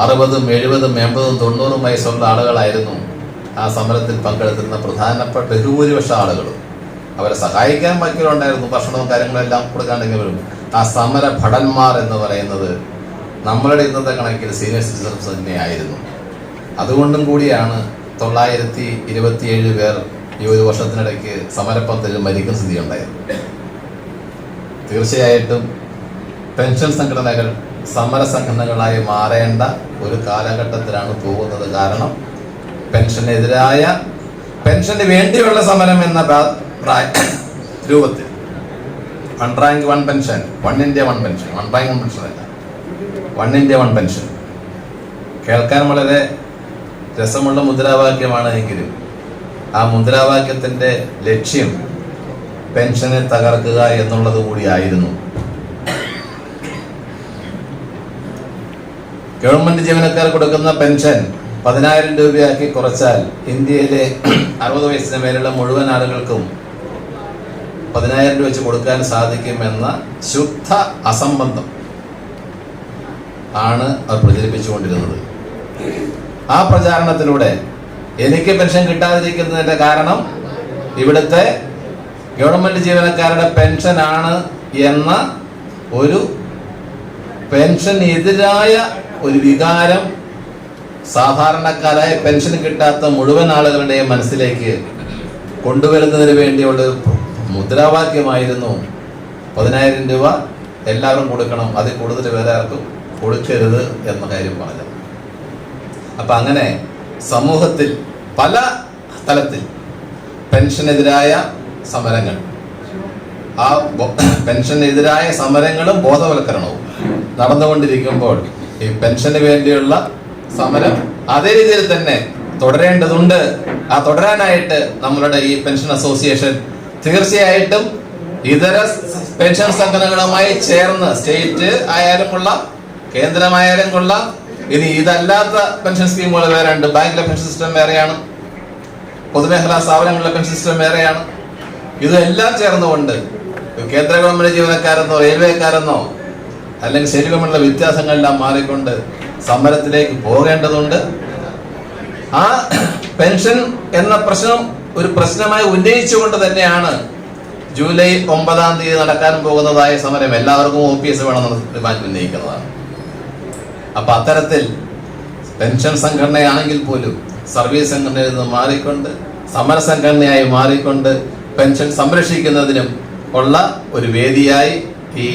60, 70, 80, 90 വയസ്സുള്ള ആളുകളായിരുന്നു ആ സമരത്തിൽ പങ്കെടുത്തിരുന്ന പ്രധാനപ്പെട്ട ബഹുഭൂരിപക്ഷ ആളുകളും. അവരെ സഹായിക്കാൻ ബാക്കിയുണ്ടായിരുന്നു, ഭക്ഷണവും കാര്യങ്ങളെല്ലാം കൊടുക്കാണ്ടെങ്കിലും ആ സമര ഭടന്മാർ എന്ന് പറയുന്നത് നമ്മളുടെ ഇന്നത്തെ കണക്കിൽ സീനിയർ സിറ്റിസൺസ് തന്നെയായിരുന്നു. അതുകൊണ്ടും കൂടിയാണ് 927 പേർ ഈ 1 വർഷത്തിനിടയ്ക്ക് സമരപ്പത്തിൽ മരിക്കുന്ന സ്ഥിതി ഉണ്ടായത്. തീർച്ചയായിട്ടും പെൻഷൻ സംഘടനകൾ സമര സംഘടനകളായി മാറേണ്ട ഒരു കാലഘട്ടത്തിലാണ് പോകുന്നത്. കാരണം പെൻഷന് വേണ്ടിയുള്ള സമരം എന്ന രൂപത്തിൽ 1 rank 1 pension, 1 India 1 pension, 1 rank 1 pension അല്ല, 1 ഇന്ത്യ 1 പെൻഷൻ കേൾക്കാൻ വളരെ രസമുള്ള മുദ്രാവാക്യമാണ് എങ്കിലും ആ മുദ്രാവാക്യത്തിന്റെ ലക്ഷ്യം പെൻഷനെ തകർക്കുക എന്നുള്ളത് കൂടിയായിരുന്നു. ഗവൺമെന്റ് ജീവനക്കാർ കൊടുക്കുന്ന പെൻഷൻ 10,000 രൂപയാക്കി കുറച്ചാൽ ഇന്ത്യയിലെ 60 വയസ്സിന് മേലുള്ള മുഴുവൻ ആളുകൾക്കും 10,000 രൂപ വെച്ച് കൊടുക്കാൻ സാധിക്കുമെന്ന ശുദ്ധ അസംബന്ധം ആണ് അവർ പ്രചരിപ്പിച്ചുകൊണ്ടിരുന്നത്. ആ പ്രചാരണത്തിലൂടെ എനിക്ക് പെൻഷൻ കിട്ടാതിരിക്കുന്നതിന്റെ കാരണം ഇവിടുത്തെ ഗവൺമെന്റ് ജീവനക്കാരുടെ പെൻഷനാണ് എന്ന ഒരു പെൻഷനെതിരായ ഒരു വികാരം സാധാരണക്കാരായ പെൻഷൻ കിട്ടാത്ത മുഴുവൻ ആളുകളുടെയും മനസ്സിലേക്ക് കൊണ്ടുവരുന്നതിന് വേണ്ടിയുള്ള മുദ്രാവാക്യമായിരുന്നു 10,000 രൂപ എല്ലാവരും കൊടുക്കണം, അതിൽ കൂടുതൽ വേറെ ആർക്കും കൊടുക്കരുത് എന്ന കാര്യം പറഞ്ഞത്. അപ്പം അങ്ങനെ സമൂഹത്തിൽ പല തലത്തിൽ പെൻഷനെതിരായ സമരങ്ങൾ, ആ പെൻഷനെതിരായ സമരങ്ങളും ബോധവൽക്കരണവും നടന്നുകൊണ്ടിരിക്കുമ്പോൾ ഈ പെൻഷന് വേണ്ടിയുള്ള സമരം അതേ രീതിയിൽ തന്നെ തുടരേണ്ടതുണ്ട്. ആ തുടരാനായിട്ട് നമ്മളുടെ ഈ പെൻഷൻ അസോസിയേഷൻ തീർച്ചയായിട്ടും ഇതര പെൻഷൻ സംഘടനകളുമായി ചേർന്ന് സ്റ്റേറ്റ് ആയാലും കൊള്ളാം, കേന്ദ്രമായാലും കൊള്ളാം, ഇനി ഇതല്ലാത്ത പെൻഷൻ സ്കീമുകൾ വേറെ ഉണ്ട്. ബാങ്കിലെ പെൻഷൻ സിസ്റ്റം വേറെയാണ്, പൊതുമേഖലാ സ്ഥാപനങ്ങളിലെ പെൻഷൻ സിസ്റ്റം വേറെയാണ്. ഇതെല്ലാം ചേർന്നുകൊണ്ട് കേന്ദ്ര ഗവൺമെന്റ് ജീവനക്കാരെന്നോ റെയിൽവേക്കാരെന്നോ അല്ലെങ്കിൽ സ്റ്റേറ്റ് ഗവൺമെന്റിലെ വ്യത്യാസങ്ങളെല്ലാം മാറിക്കൊണ്ട് സമരത്തിലേക്ക് പോകേണ്ടതുണ്ട്. ആ പെൻഷൻ എന്ന പ്രശ്നം ഒരു പ്രശ്നമായി ഉന്നയിച്ചുകൊണ്ട് തന്നെയാണ് ജൂലൈ 9-ാം തീയതി നടക്കാൻ പോകുന്നതായ സമരം. എല്ലാവർക്കും OPS വേണമെന്ന് തീരുമാനം ഉന്നയിക്കുന്നതാണ്. അപ്പൊ അത്തരത്തിൽ പെൻഷൻ സംഘടനയാണെങ്കിൽ പോലും സർവീസ് സംഘടനയിൽ നിന്ന് മാറിക്കൊണ്ട് സമര സംഘടനയായി മാറിക്കൊണ്ട് പെൻഷൻ സംരക്ഷിക്കുന്നതിനും ഉള്ള ഒരു വേദിയായി ഈ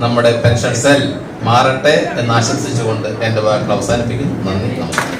നമ്മുടെ പെൻഷൻ സെൽ മാറട്ടെ എന്ന് ആശംസിച്ചുകൊണ്ട് എൻ്റെ വാക്കുകൾ അവസാനിപ്പിക്കുന്നു. നന്ദി, നമസ്കാരം.